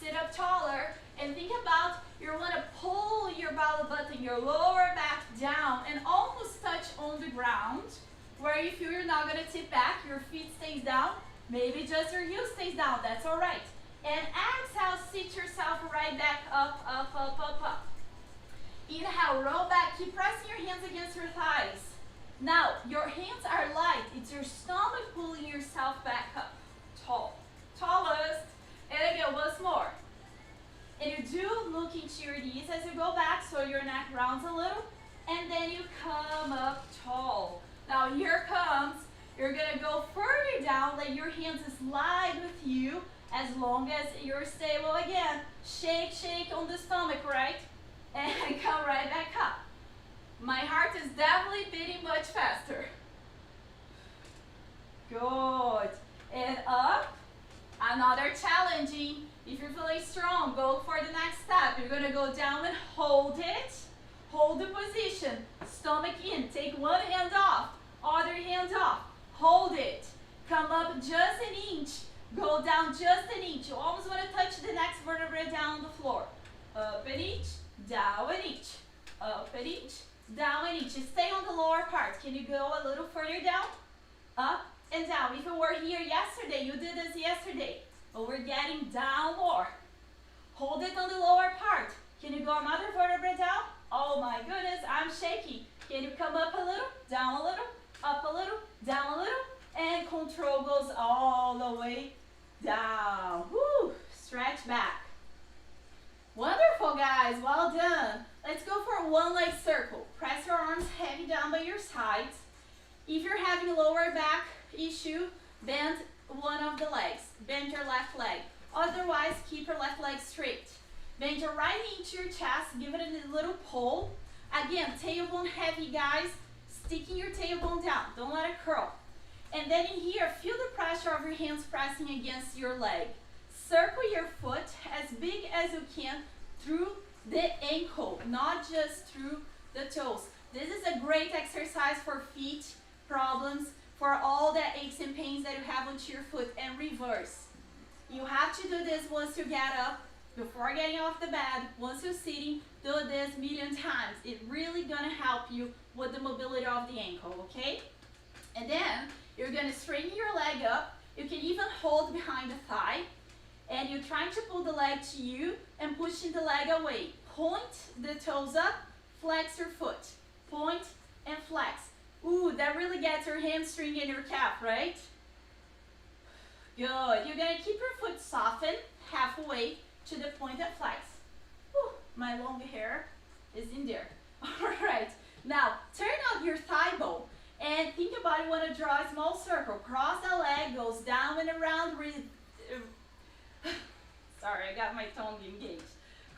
Sit up taller, and think about you want to pull your belly button, your lower back down, and almost touch on the ground. Where you feel you're not going to tip back, your feet stays down. Maybe just your heel stays down, that's all right. And exhale, sit yourself right back up, up, up, up, up. Inhale, roll back, keep pressing your hands against your thighs. Now, your hands are light, it's your stomach pulling yourself back up. Tall, tallest. And again, once more. And you do look into your knees as you go back, so your neck rounds a little. And then you come up tall. Now here comes, you're gonna go further down, let your hands slide with you as long as you're stable again. Shake, shake on the stomach, right? And come right back up. My heart is definitely beating much faster. Good. And up. Another challenging. If you're feeling strong, go for the next step. You're gonna go down and hold it. Hold the position. Stomach in. Take one hand off. Other hand off. Hold it. Come up just an inch. Go down just an inch. You almost want to touch the next vertebra down on the floor. Up an inch. Down an inch. Up an inch. Down an inch. Stay on the lower part. Can you go a little further down? Up and down. If you were here yesterday, you did this yesterday. But we're getting down more. Hold it on the lower part. Can you go another vertebra down? Oh my goodness, I'm shaking. Can you come up a little, down a little, up a little, down a little, and control goes all the way down. Woo! Stretch back. Wonderful, guys. Well done. Let's go for a one-leg circle. Press your arms heavy down by your sides. If you're having a lower back issue, bend one of the legs. Bend your left leg. Otherwise, keep your left leg straight. Bend your right knee into your chest. Give it a little pull. Again, tailbone heavy, guys. Sticking your tailbone down. Don't let it curl. And then in here, feel the pressure of your hands pressing against your leg. Circle your foot as big as you can through the ankle, not just through the toes. This is a great exercise for feet problems, for all the aches and pains that you have onto your foot, and reverse. You have to do this once you get up, before getting off the bed, once you're sitting, do this a million times. It's really gonna help you with the mobility of the ankle, okay? And then you're gonna straighten your leg up. You can even hold behind the thigh, and you're trying to pull the leg to you and pushing the leg away. Point the toes up, flex your foot. Point and flex. Ooh, that really gets your hamstring and your calf, right? Good. You're going to keep your foot softened halfway to the point and flex. Ooh, my long hair is in there. All right. Now, turn out your thigh bone and think about you want to draw a small circle. Cross the leg, goes down and around. Sorry, I got my tongue engaged.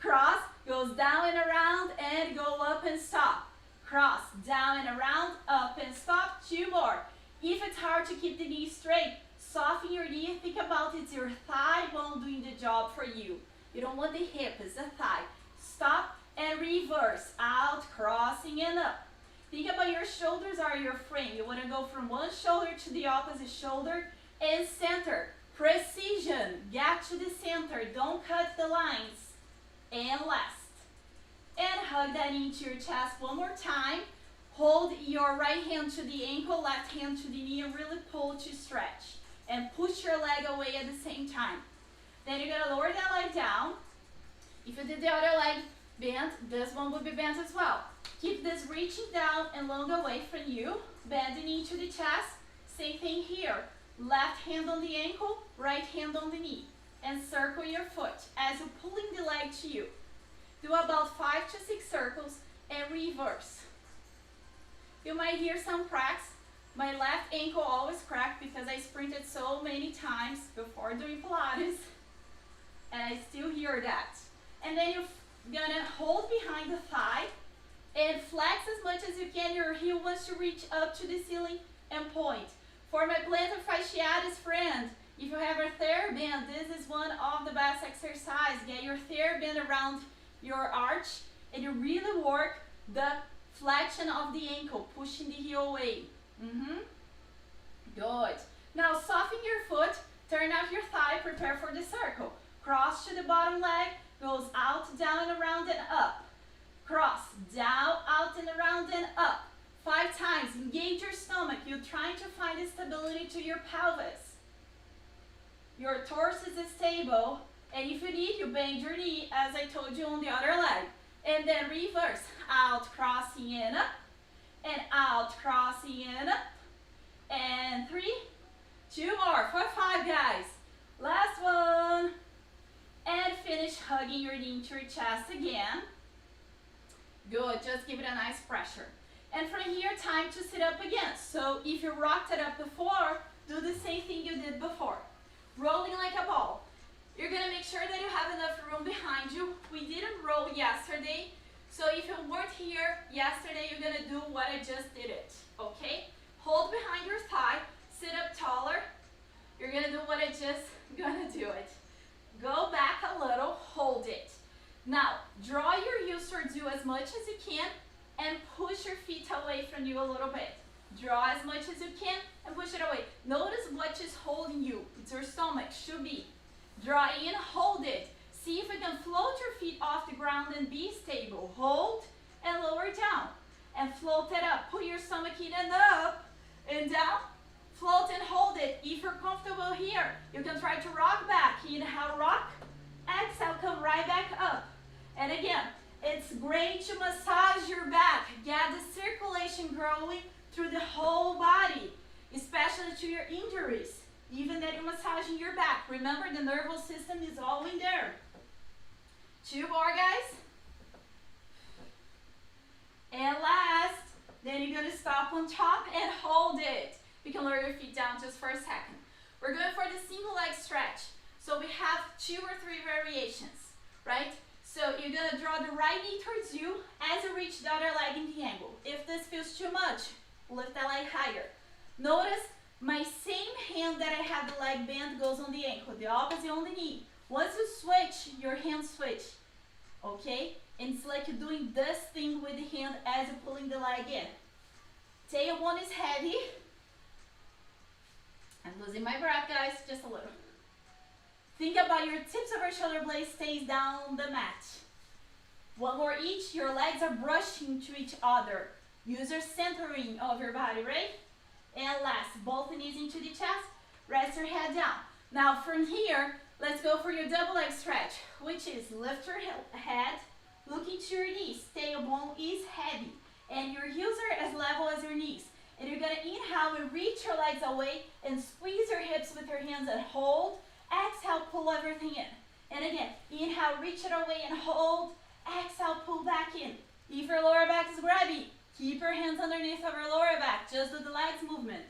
Cross, goes down and around, and go up and stop. Cross, down and around, up and stop. 2 more. If it's hard to keep the knee straight, soften your knee. Think about it's your thigh bone doing the job for you. You don't want the hip, it's the thigh. Stop and reverse. Out, crossing and up. Think about your shoulders are your frame. You want to go from one shoulder to the opposite shoulder and center. Precision. Get to the center. Don't cut the lines. And last. And hug that into your chest one more time. Hold your right hand to the ankle, left hand to the knee, and really pull to stretch. And push your leg away at the same time. Then you're going to lower that leg down. If you did the other leg bent, this one will be bent as well. Keep this reaching down and long away from you. Bend the knee to the chest. Same thing here. Left hand on the ankle, right hand on the knee. And circle your foot as you're pulling the leg to you. Do about 5 to 6 circles and reverse. You might hear some cracks. My left ankle always cracked because I sprinted so many times before doing Pilates. And I still hear that. And then you're gonna hold behind the thigh and flex as much as you can. Your heel wants to reach up to the ceiling and point. For my plantar fasciitis friend, if you have a TheraBand, this is one of the best exercises. Get your TheraBand around your arch and you really work the flexion of the ankle, pushing the heel away. Good. Now soften your foot, turn out your thigh, prepare for the circle. Cross to the bottom leg, goes out, down, and around and up. Cross, down, out, and around and up. 5 times. Engage your stomach. You're trying to find a stability to your pelvis. Your torso is stable, and if you need, you bend your knee, as I told you on the other leg. And then reverse. Out, crossing in, up. And out, crossing in, up. And 3, 2 more. For 5, guys. Last one. And finish hugging your knee into your chest again. Good. Just give it a nice pressure. And from here, time to sit up again. So if you rocked it up before, do the same thing you did before. Rolling like a ball. You're going to make sure that you have enough room behind you. We didn't roll yesterday. So if you weren't here yesterday, you're going to do what I just did it. Okay? Hold behind your thigh. Sit up taller. You're going to do what I just going to do it. Go back a little. Hold it. Now, draw your heels towards you as much as you can and push your feet away from you a little bit. Draw as much as you can and push it away. Notice what is holding you. It's your stomach, should be. Draw in, hold it. See if you can float your feet off the ground and be stable. Hold and lower down. And float it up. Put your stomach in and up and down. Float and hold it. If you're comfortable here, you can try to rock back. Inhale, rock. Exhale, come right back up. And again, it's great to massage your back. Get the circulation growing through the whole body, especially to your injuries. Even that you're massaging your back. Remember, the nervous system is all in there. 2 more, guys. And last, then you're going to stop on top and hold it. You can lower your feet down just for a second. We're going for the single leg stretch. So we have 2 or 3 variations, right? So you're going to draw the right knee towards you as you reach the other leg in the angle. If this feels too much, lift that leg higher. Notice my same hand that I have the leg bent goes on the ankle, the opposite on the knee. Once you switch, your hands switch, okay? And it's like you're doing this thing with the hand as you're pulling the leg in. Tailbone is heavy. I'm losing my breath, guys, just a little. Think about your tips of your shoulder blades stays down the mat. 1 more each. Your legs are brushing to each other. Use your centering of your body, right? And last, both knees into the chest. Rest your head down. Now from here, let's go for your double leg stretch, which is lift your head, look into your knees. Tailbone is heavy, and your heels are as level as your knees. And you're gonna inhale and reach your legs away and squeeze your hips with your hands and hold. Exhale, pull everything in. And again, inhale, reach it away and hold. Exhale, pull back in. If your lower back is grabby, keep your hands underneath of your lower back. Just do the legs movement.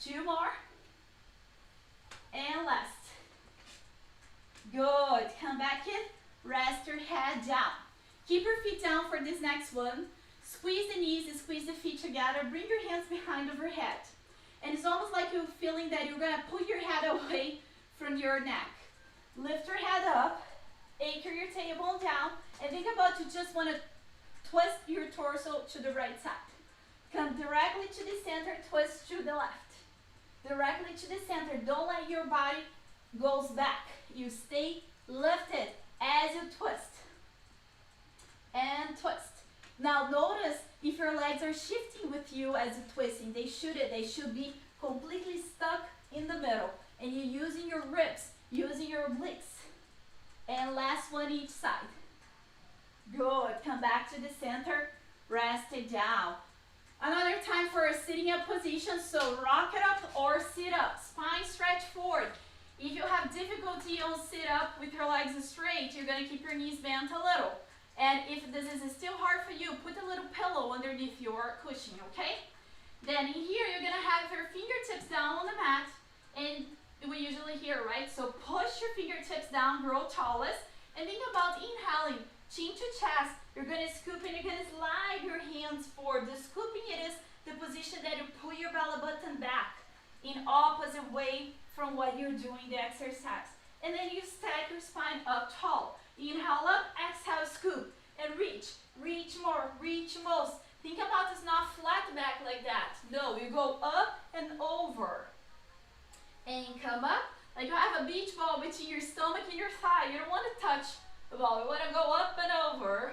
2 more. And last. Good. Come back in. Rest your head down. Keep your feet down for this next one. Squeeze the knees and squeeze the feet together. Bring your hands behind over head. And it's almost like you're feeling that you're going to pull your head away from your neck. Lift your head up. Anchor your tailbone down. And think about you just want to twist your torso to the right side. Come directly to the center, twist to the left. Directly to the center. Don't let your body goes back. You stay lifted as you twist. And twist. Now notice if your legs are shifting with you as you're twisting. They should be completely stuck in the middle. And you're using your ribs, using your obliques. And last one each side. Good. Come back to the center. Rest it down. Another time for a sitting up position. So rock it up or sit up. Spine stretch forward. If you have difficulty on sit up with your legs straight, you're going to keep your knees bent a little. And if this is still hard for you, put a little pillow underneath your cushion, okay? Then in here, you're going to have your fingertips down on the mat. And we usually hear, right? So push your fingertips down, grow tallest. And think about inhaling, chin to chest. You're going to scoop and you're going to slide your hands forward. The scooping, it is the position that you pull your belly button back in opposite way from what you're doing the exercise. And then you stack your spine up tall. Inhale up, exhale, scoop, and reach. Reach more, reach most. Think about it's not flat back like that. No, you go up and over. And come up, like you have a beach ball between your stomach and your thigh. You don't want to touch the ball. You want to go up and over.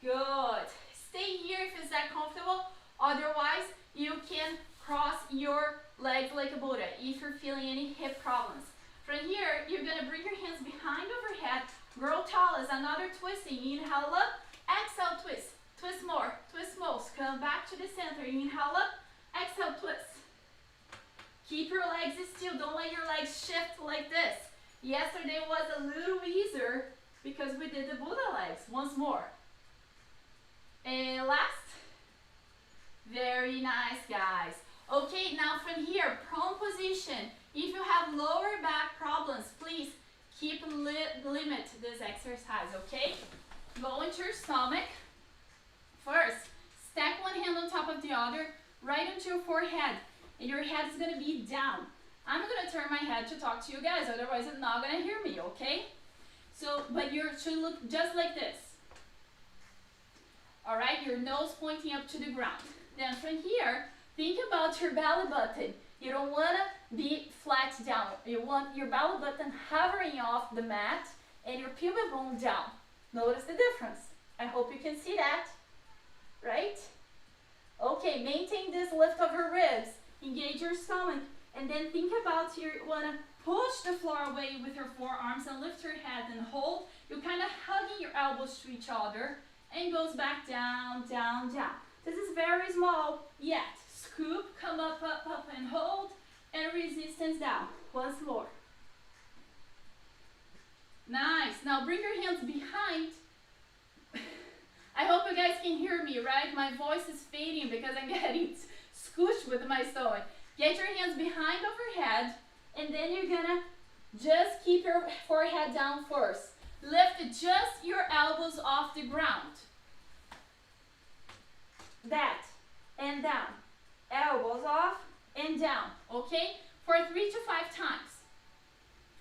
Good. Stay here if it's that comfortable. Otherwise, you can cross your legs like a Buddha if you're feeling any hip problems. From here, you're going to bring your hands behind overhead. Grow tall as another twisting. Inhale up, exhale, twist. Twist more, twist most. Come back to the center. Inhale up, exhale, twist. Keep your legs still. Don't let your legs shift like this. Yesterday was a little easier because we did the Buddha legs. Once more. And last. Very nice, guys. Okay, now from here, prone position. If you have lower back problems, please keep limit this exercise, okay? Go into your stomach. First, stack one hand on top of the other, right onto your forehead. And your head is going to be down. I'm going to turn my head to talk to you guys, otherwise you're not going to hear me, okay? So, but you should look just like this. All right, your nose pointing up to the ground. Then from here, think about your belly button. You don't want to be flat down. You want your belly button hovering off the mat and your pubic bone down. Notice the difference. I hope you can see that, right? Okay, maintain this lift of your ribs. Engage your stomach. And then think about you want to push the floor away with your forearms and lift your head and hold. You're kind of hugging your elbows to each other and goes back down, down, down. This is very small yet. Scoop, come up, up, up, and hold, and resistance down. Once more. Nice. Now bring your hands behind. I hope you guys can hear me, right? My voice is fading because I'm getting squished with my stomach. Get your hands behind overhead, and then you're gonna just keep your forehead down first. Lift just your elbows off the ground. That, and down. Elbows off and down, okay? For 3 to 5 times.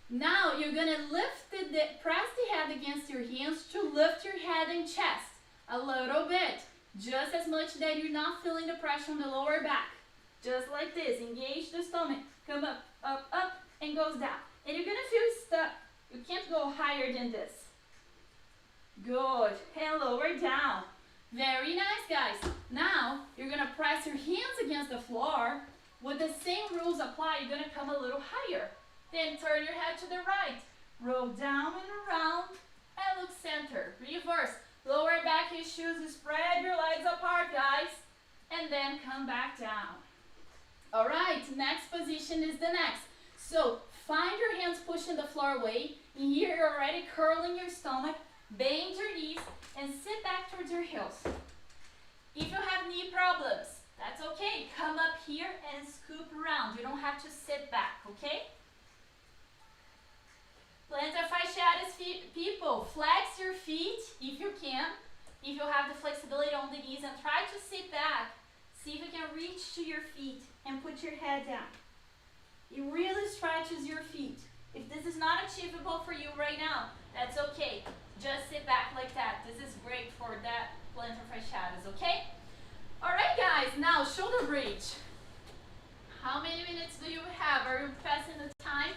Now you're gonna press the head against your hands to lift your head and chest a little bit. Just as much that you're not feeling the pressure on the lower back. Just like this, engage the stomach, come up, up, up, and goes down. And you're gonna feel stuck. You can't go higher than this. Good, and lower down. Very nice, guys. Now, you're gonna press your hands against the floor With the same rules apply, you're gonna come a little higher. Then turn your head to the right. Roll down and around and look center. Reverse. Lower back your shoes, spread your legs apart, guys. And then come back down. All right, next position is the next. So find your hands pushing the floor away. In here, you're already curling your stomach. Bend your knees and sit back towards your heels. If you have knee problems, that's okay. Come up here and scoop around. You don't have to sit back, okay? Plantar fasciitis people, flex your feet if you can. If you have the flexibility on the knees, and try to sit back. See if you can reach to your feet and put your head down. It really stretches your feet. If this is not achievable for you right now, that's okay. Just sit back like that. This is great for that plantar fasciitis, okay? All right, guys, now shoulder bridge. How many minutes do you have? Are you passing the time?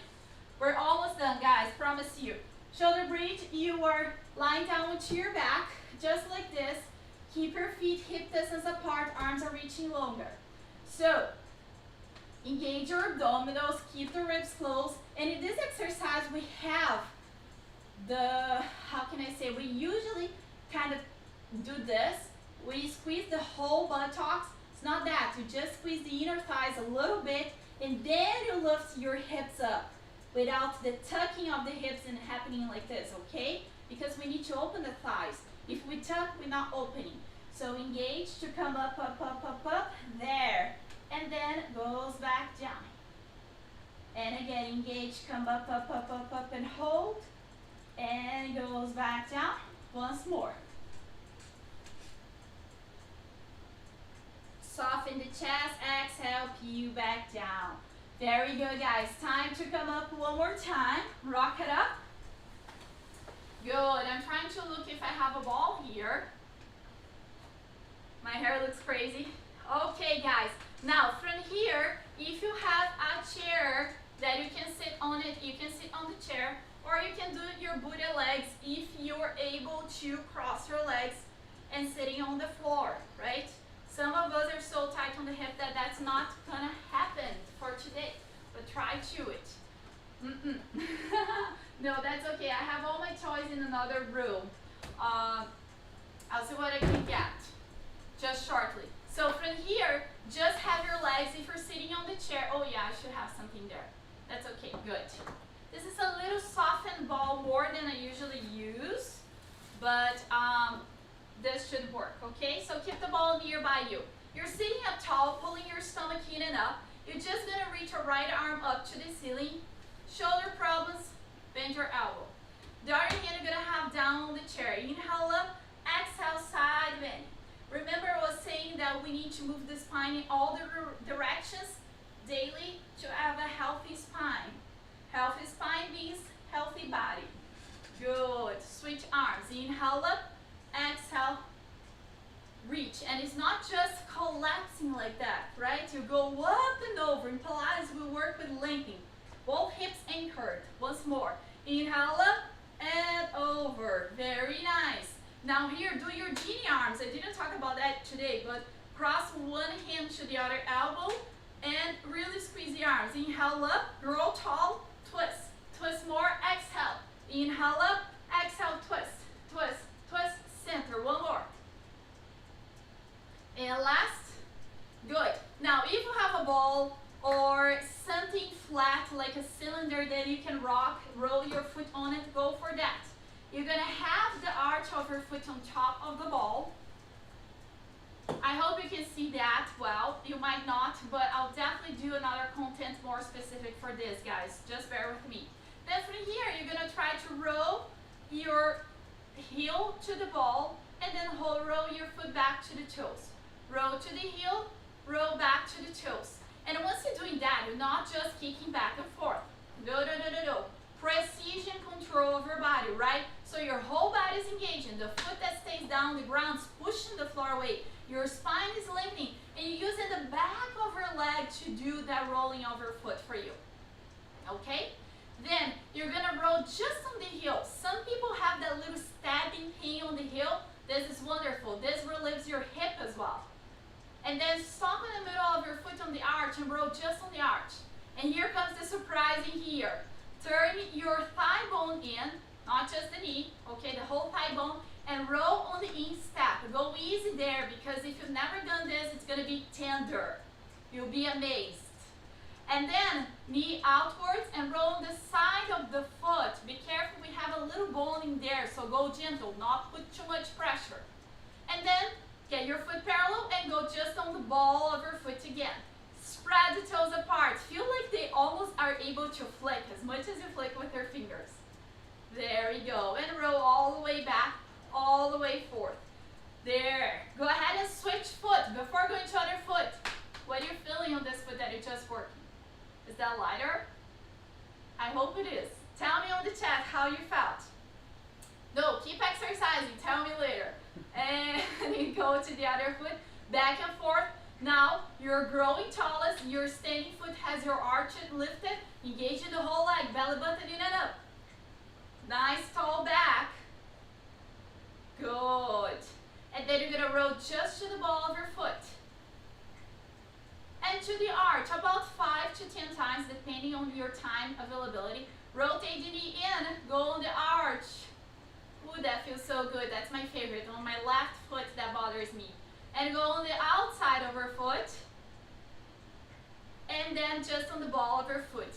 We're almost done, guys, promise you. Shoulder bridge, you are lying down onto your back, just like this. Keep your feet hip distance apart, arms are reaching longer. So, engage your abdominals, keep the ribs closed. And in this exercise, we have we usually kind of do this. We squeeze the whole buttocks. It's not that, you just squeeze the inner thighs a little bit, and then you lift your hips up without the tucking of the hips and happening like this, okay? Because we need to open the thighs. If we tuck, we're not opening. So engage to come up, up, up, up, up, there. And then goes back down. And again, engage, come up, up, up, up, up, and hold. And goes back down. Once more. Soften the chest, exhale, peel back down. Very good, guys. Time to come up one more time. Rock it up. Good. I'm trying to look if I have a ball here. My hair looks crazy. Okay, guys. Now, from here, if you have a chair that you can sit on it, you can sit on the chair, or you can do your booty legs if you're able to cross your legs and sitting on the floor, right? Some of us are so tight on the hip that that's not gonna happen for today, but try to it. No, that's okay. I have all my toys in another room. I'll see what I can get just shortly. So from here, just have your legs, if you're sitting on the chair, oh yeah, I should have something there. That's okay, good. This is a little softened ball, more than I usually use, but this should work, okay? So keep the ball nearby you. You're sitting up tall, pulling your stomach in and up. You're just gonna reach your right arm up to the ceiling. Shoulder problems, bend your elbow. The other hand you're gonna have down on the chair. Inhale up, exhale, side bend. Remember I was saying that we need to move the spine in all the directions daily to have a healthy spine. Healthy spine means healthy body. Good. Switch arms. Inhale up, exhale, reach. And it's not just collapsing like that, right? You go up and over. In Pilates, we work with lengthening. Both hips anchored. Once more. Inhale up and over. Very nice. Now here, do your genie arms. I didn't talk about that today, but cross one hand to the other elbow and really squeeze the arms. Inhale up, grow tall, twist. Twist more, exhale. Inhale up, exhale, twist, twist, twist, center. One more. And last, good. Now if you have a ball or something flat like a cylinder that you can rock, roll your foot on it, go for that. You're gonna have the arch of your foot on top of the ball. I hope you can see that well. You might not, but I'll definitely do another content more specific for this, guys. Just bear with me. Then from here, you're gonna try to roll your heel to the ball and then roll your foot back to the toes. Roll to the heel, roll back to the toes. And once you're doing that, you're not just kicking back and forth. No, no, no, no, no. Precision control of your body, right? So your whole body is engaging. The foot that stays down the ground is pushing the floor away. Your spine is lengthening, and you're using the back of your leg to do that rolling of your foot for you. Okay? Then you're gonna roll just on the heel. Some people have that little stabbing pain on the heel. This is wonderful. This relieves your hip as well. And then stop in the middle of your foot on the arch and roll just on the arch. And here comes the surprising here. Turn your thigh bone in, not just the knee, okay, the whole thigh bone, and roll on the instep. Go easy there, because if you've never done this, it's gonna be tender. You'll be amazed. And then knee outwards and roll on the side of the foot. Be careful, we have a little bone in there, so go gentle, not put too much pressure. And then get your foot parallel and go just on the ball of your foot again. Spread the toes apart. Feel like they almost are able to flick as much as you flick with your fingers. There you go. And roll all the way back, all the way forth. There. Go ahead and switch foot before going to other foot. What are you feeling on this foot that you just worked? Is that lighter? I hope it is. Tell me on the chat how you felt. No, keep exercising. Tell me later. And you go to the other foot, back and forth. Now you're growing tallest. Your standing foot has your arch lifted. Engaging the whole leg, belly button in and up. Nice tall back. Good. And then you're gonna roll just to the ball of your foot. And to the arch, about 5 to 10 times, depending on your time availability. Rotate the knee in, go on the arch. Ooh, that feels so good. That's my favorite. On my left foot, that bothers me. And go on the outside of your foot. And then just on the ball of your foot.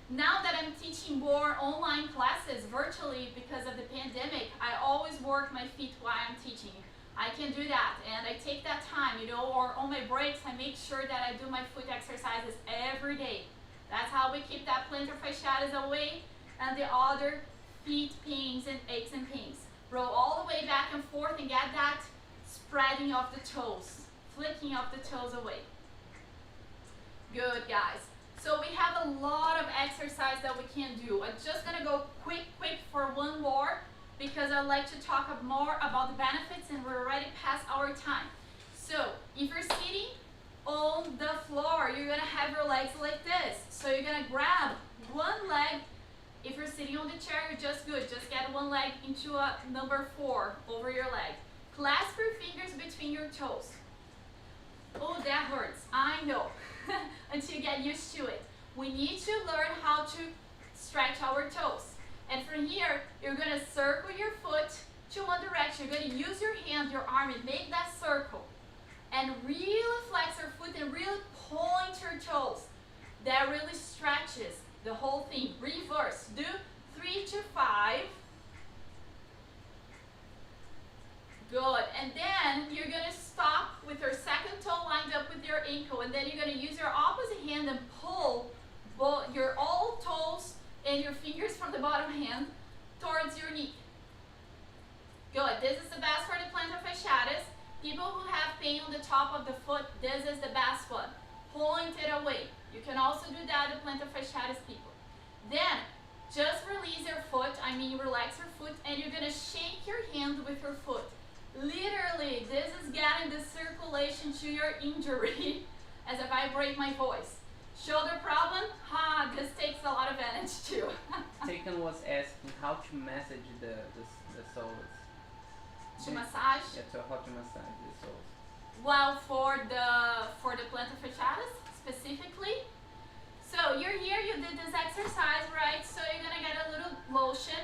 Now that I'm teaching more online classes virtually because of the pandemic, I always work my feet while I'm teaching. I can do that, and I take that time, or on my breaks, I make sure that I do my foot exercises every day. That's how we keep that plantar fasciitis away and the other feet pains and aches and pains. Roll all the way back and forth and get that spreading of the toes, flicking of the toes away. Good, guys. So we have a lot of exercise that we can do. I'm just gonna go quick for one more, because I'd like to talk more about the benefits, and we're already past our time. So if you're sitting on the floor, you're gonna have your legs like this. So you're gonna grab one leg. If you're sitting on the chair, you're just good. Just get one leg into a number 4 over your leg. Clasp your fingers between your toes. Oh, that hurts, I know. Until you get used to it. We need to learn how to stretch our toes. And from here, you're gonna circle your foot to one direction. You're gonna use your hand, your arm, and make that circle. And really flex your foot and really point your toes. That really stretches the whole thing. Reverse. Do 3 to 5. Good. And then you're gonna stop with your second toe lined up with your ankle. And then you're gonna use your opposite hand and pull both your all toes and your fingers from the bottom hand towards your knee. Good. This is the best for the plantar fasciitis. People who have pain on the top of the foot, this is the best one. Point it away. You can also do that with plantar fasciitis people. Then, just release your foot, relax your foot, and you're gonna shake your hand with your foot. Literally, this is getting the circulation to your injury as if I break my voice. Shoulder problem? This takes a lot of energy too. Taken was asking how to massage the soles. To massage? Yeah, how to massage the soles. Well, for the plantar fasciitis specifically. So you're here, you did this exercise, right? So you're gonna get a little motion,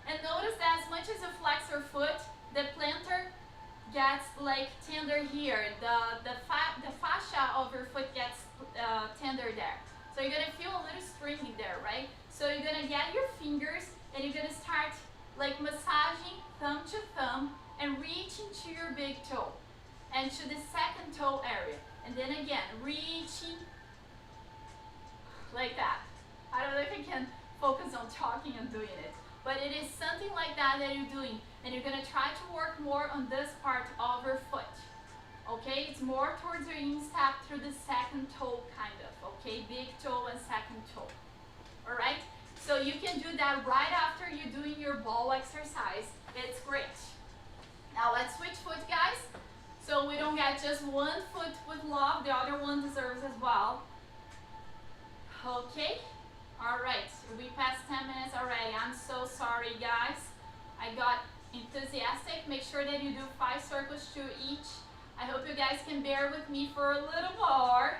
and notice that as much as you flex your foot, the plantar gets like tender here. The fascia of your foot gets tender there. So you're gonna feel a little stringy there, right? So you're gonna get your fingers and you're gonna start like massaging thumb to thumb and reaching to your big toe and to the second toe area. And then again, reaching like that. I don't know if I can focus on talking and doing it, but it is something like that that you're doing. And you're gonna try to work more on this part of your foot. Okay, it's more towards your instep through the second toe kind of, okay? Big toe and second toe, all right? So you can do that right after you're doing your ball exercise. It's great. Now let's switch foot, guys. So we don't get just one foot with love, the other one deserves as well. Okay, all right, we passed 10 minutes already. I'm so sorry, guys. I got enthusiastic. Make sure that you do 5 circles to each I hope you guys can bear with me for a little more.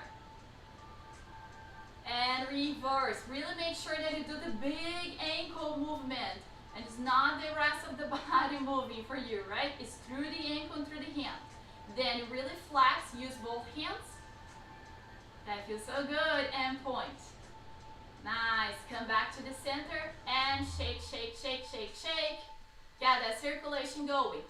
And reverse. Really make sure that you do the big ankle movement. And it's not the rest of the body moving for you, right? It's through the ankle and through the hand. Then you really flex, use both hands. That feels so good. And point. Nice. Come back to the center and shake, shake, shake, shake, shake. Get that circulation going.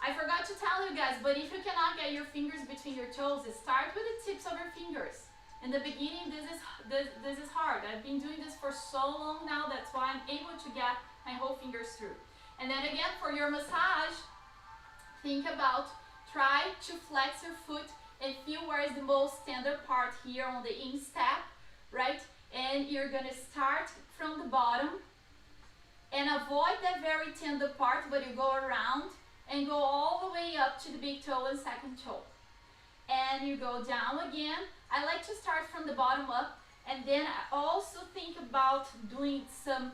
I forgot to tell you guys, but if you cannot get your fingers between your toes, start with the tips of your fingers. In the beginning, this is hard. I've been doing this for so long now, that's why I'm able to get my whole fingers through. And then again, for your massage, think about, try to flex your foot and feel where is the most tender part here on the instep, right? And you're gonna start from the bottom and avoid that very tender part, but you go around and go all the way up to the big toe and second toe. And you go down again. I like to start from the bottom up, and then I also think about doing some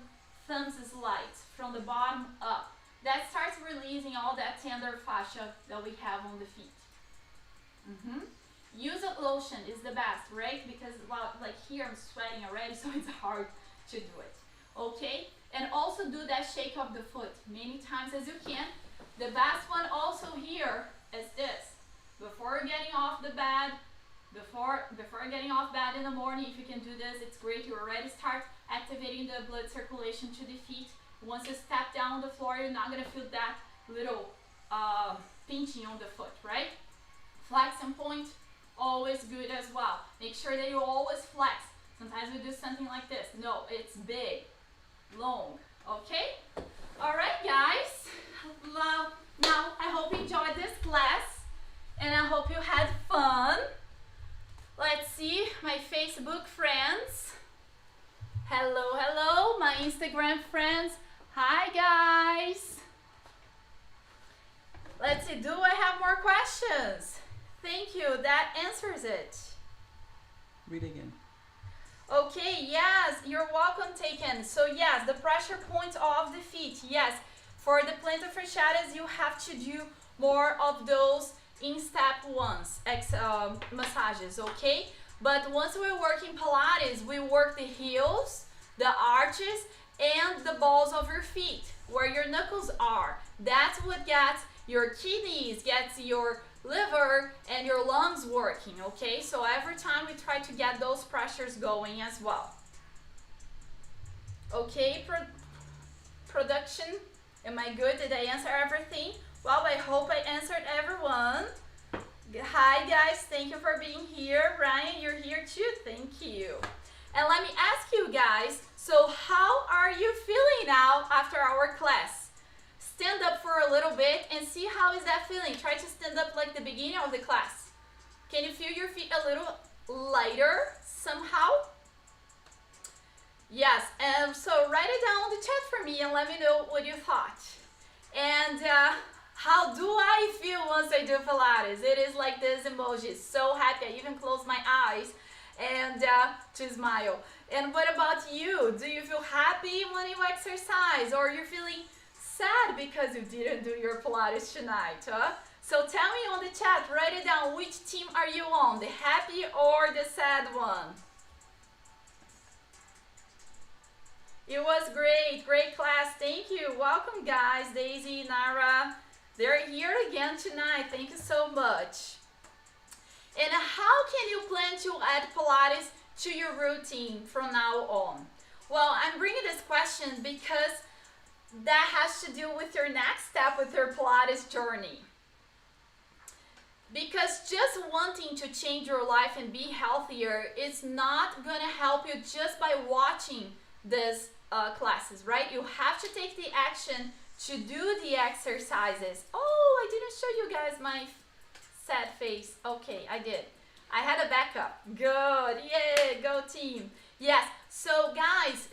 thumb slides from the bottom up. That starts releasing all that tender fascia that we have on the feet. Use a lotion is the best, right? Because well, like here I'm sweating already, so it's hard to do it. Okay? And also do that shake of the foot many times as you can. The best one also here is this. Before getting off the bed, before getting off bed in the morning, if you can do this, it's great. You already start activating the blood circulation to the feet. Once you step down on the floor, you're not gonna feel that little pinching on the foot, right? Flex and point, always good as well. Make sure that you always flex. Sometimes we do something like this. No, it's big, long, okay? All right, guys. Now, I hope you enjoyed this class, and I hope you had fun. Let's see my Facebook friends. Hello, hello, my Instagram friends. Hi, guys. Let's see, do I have more questions? Thank you, that answers it. Read again. Okay, yes, you're welcome, Taken. So yes, the pressure points of the feet, yes. For the plantar fasciitis, you have to do more of those in-step ones, massages, okay? But once we're working Pilates, we work the heels, the arches, and the balls of your feet, where your knuckles are. That's what gets your kidneys, gets your liver, and your lungs working, okay? So every time we try to get those pressures going as well. Okay, production. Am I good? Did I answer everything? Well, I hope I answered everyone. Hi guys, thank you for being here. Ryan, you're here too. Thank you. And let me ask you guys, so how are you feeling now after our class? Stand up for a little bit and see how is that feeling. Try to stand up like the beginning of the class. Can you feel your feet a little lighter somehow? Yes, so write it down in the chat for me and let me know what you thought. And how do I feel once I do Pilates? It is like this emoji, so happy. I even close my eyes and to smile. And what about you? Do you feel happy when you exercise, or you're feeling sad because you didn't do your Pilates tonight? So tell me on the chat, write it down. Which team are you on, the happy or the sad one? It was great, great class. Thank you. Welcome, guys. Daisy, Nara, they're here again tonight. Thank you so much. And how can you plan to add Pilates to your routine from now on? Well, I'm bringing this question because that has to do with your next step with your Pilates journey. Because just wanting to change your life and be healthier is not going to help you just by watching this classes, right? You have to take the action to do the exercises. Oh, I didn't show you guys my sad face. Okay, I did. I had a backup. Good. Yay, go team. Yes, so guys,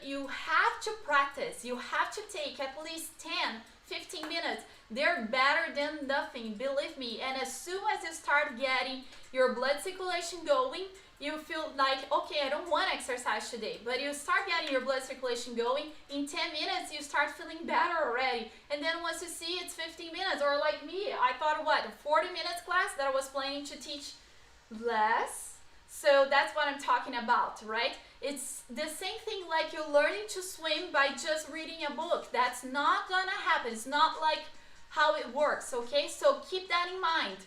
you have to practice. You have to take at least 10, 15 minutes. They're better than nothing, believe me. And as soon as you start getting your blood circulation going, you feel like, okay, I don't want to exercise today, but you start getting your blood circulation going. In 10 minutes, you start feeling better already. And then once you see it's 15 minutes, or like me, I thought, what, a 40 minutes class that I was planning to teach less? So that's what I'm talking about, right? It's the same thing like you learning to swim by just reading a book. That's not gonna happen. It's not like how it works, okay? So keep that in mind.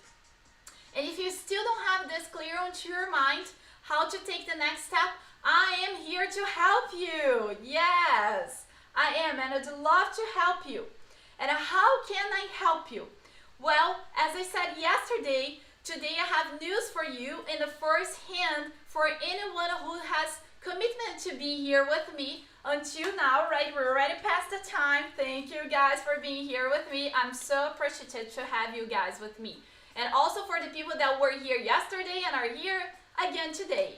And if you still don't have this clear onto your mind, how to take the next step, I am here to help you. Yes, I am, and I'd love to help you. And how can I help you? Well, as I said yesterday, today I have news for you in the first hand for anyone who has commitment to be here with me until now, right? We're already past the time. Thank you guys for being here with me. I'm so appreciative to have you guys with me. And also for the people that were here yesterday and are here again today.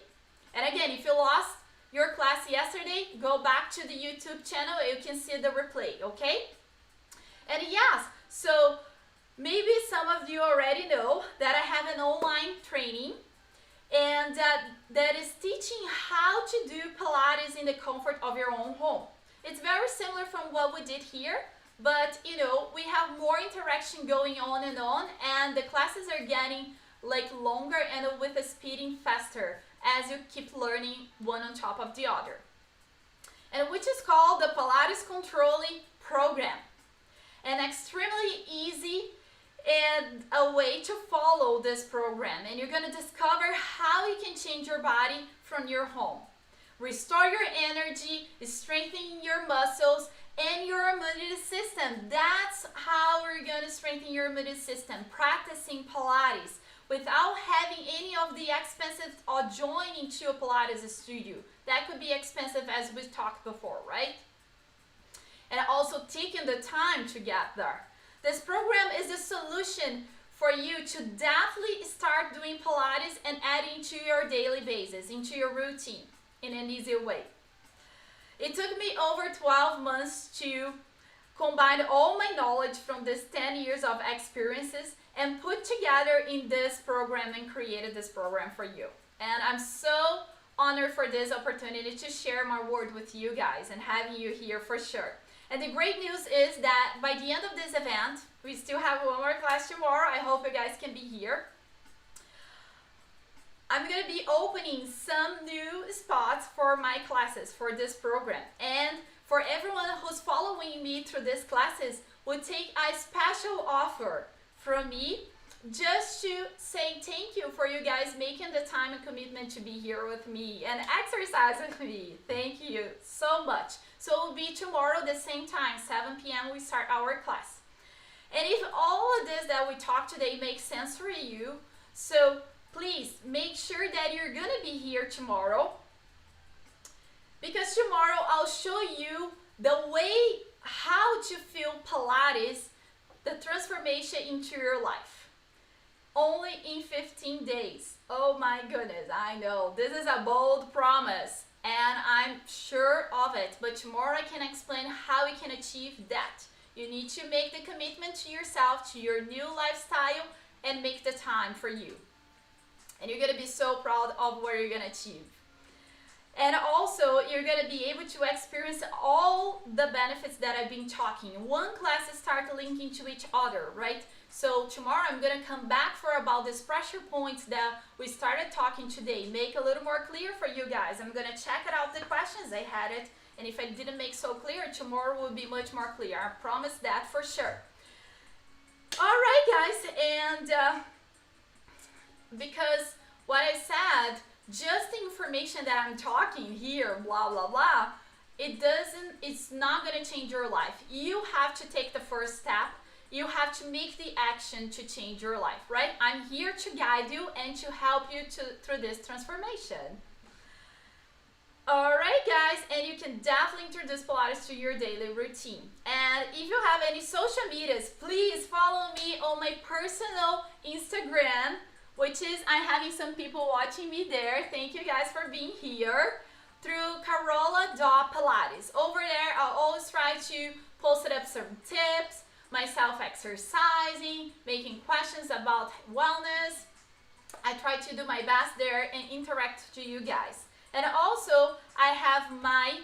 And again, if you lost your class yesterday, go back to the YouTube channel. You can see the replay, okay? And yes, so maybe some of you already know that I have an online training and that is teaching how to do Pilates in the comfort of your own home. It's very similar from what we did here, but you know, we have more interaction going on, and the classes are getting like longer and with a speeding faster as you keep learning one on top of the other. And which is called the Pilates Controle Program. An extremely easy and a way to follow this program, and you're going to discover how you can change your body from your home, restore your energy, strengthen your muscles and your immunity system. That's how we're going to strengthen your immunity system, practicing Pilates without having any of the expenses or joining to a Pilates studio. That could be expensive, as we talked before, right? And also taking the time to get there. This program is the solution for you to definitely start doing Pilates and adding to your daily basis, into your routine in an easier way. It took me over 12 months to combine all my knowledge from this 10 years of experiences and put together in this program and created this program for you. And I'm so honored for this opportunity to share my word with you guys and having you here for sure. And the great news is that by the end of this event, we still have one more class tomorrow. I hope you guys can be here. I'm going to be opening some new spots for my classes for this program. And for everyone who's following me through these classes, we'll take a special offer from me just to say thank you for you guys making the time and commitment to be here with me and exercise with me. Thank you so much. So it will be tomorrow the same time, 7 p.m. we start our class. And if all of this that we talked today makes sense for you, so please make sure that you're going to be here tomorrow, because tomorrow I'll show you the way how to feel Pilates, the transformation into your life. Only in 15 days. Oh my goodness, I know. This is a bold promise and I'm sure of it. But tomorrow I can explain how you can achieve that. You need to make the commitment to yourself, to your new lifestyle, and make the time for you. And you're going to be so proud of what you're going to achieve. And also, you're going to be able to experience all the benefits that I've been talking. One class start linking to each other, right? So tomorrow I'm going to come back for about these pressure points that we started talking today. Make a little more clear for you guys. I'm going to check it out the questions I had it. And if I didn't make so clear, tomorrow will be much more clear. I promise that for sure. All right, guys. And because what I said, just the information that I'm talking here, blah, blah, blah, it's not going to change your life. You have to take the first step. You have to make the action to change your life, right? I'm here to guide you and to help you through this transformation. All right, guys, and you can definitely introduce Pilates to your daily routine. And if you have any social medias, please follow me on my personal Instagram, which is, I'm having some people watching me there. Thank you guys for being here. Through Carola.Pilates. Over there, I'll always try to post up some tips, myself exercising, making questions about wellness, I try to do my best there and interact to you guys. And also, I have my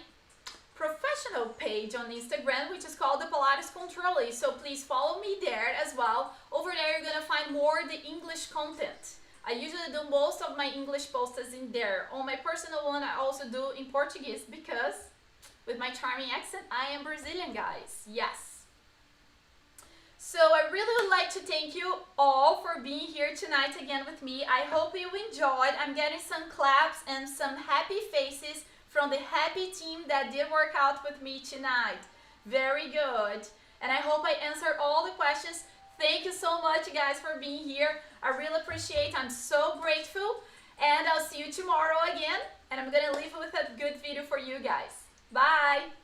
professional page on Instagram, which is called the Pilates Controle. So please follow me there as well. Over there, you're gonna find more of the English content. I usually do most of my English posts in there. On my personal one, I also do in Portuguese because with my charming accent, I am Brazilian, guys. Yes. So I really would like to thank you all for being here tonight again with me. I hope you enjoyed. I'm getting some claps and some happy faces from the happy team that did work out with me tonight. Very good. And I hope I answered all the questions. Thank you so much, guys, for being here. I really appreciate it. I'm so grateful. And I'll see you tomorrow again. And I'm going to leave with a good video for you guys. Bye.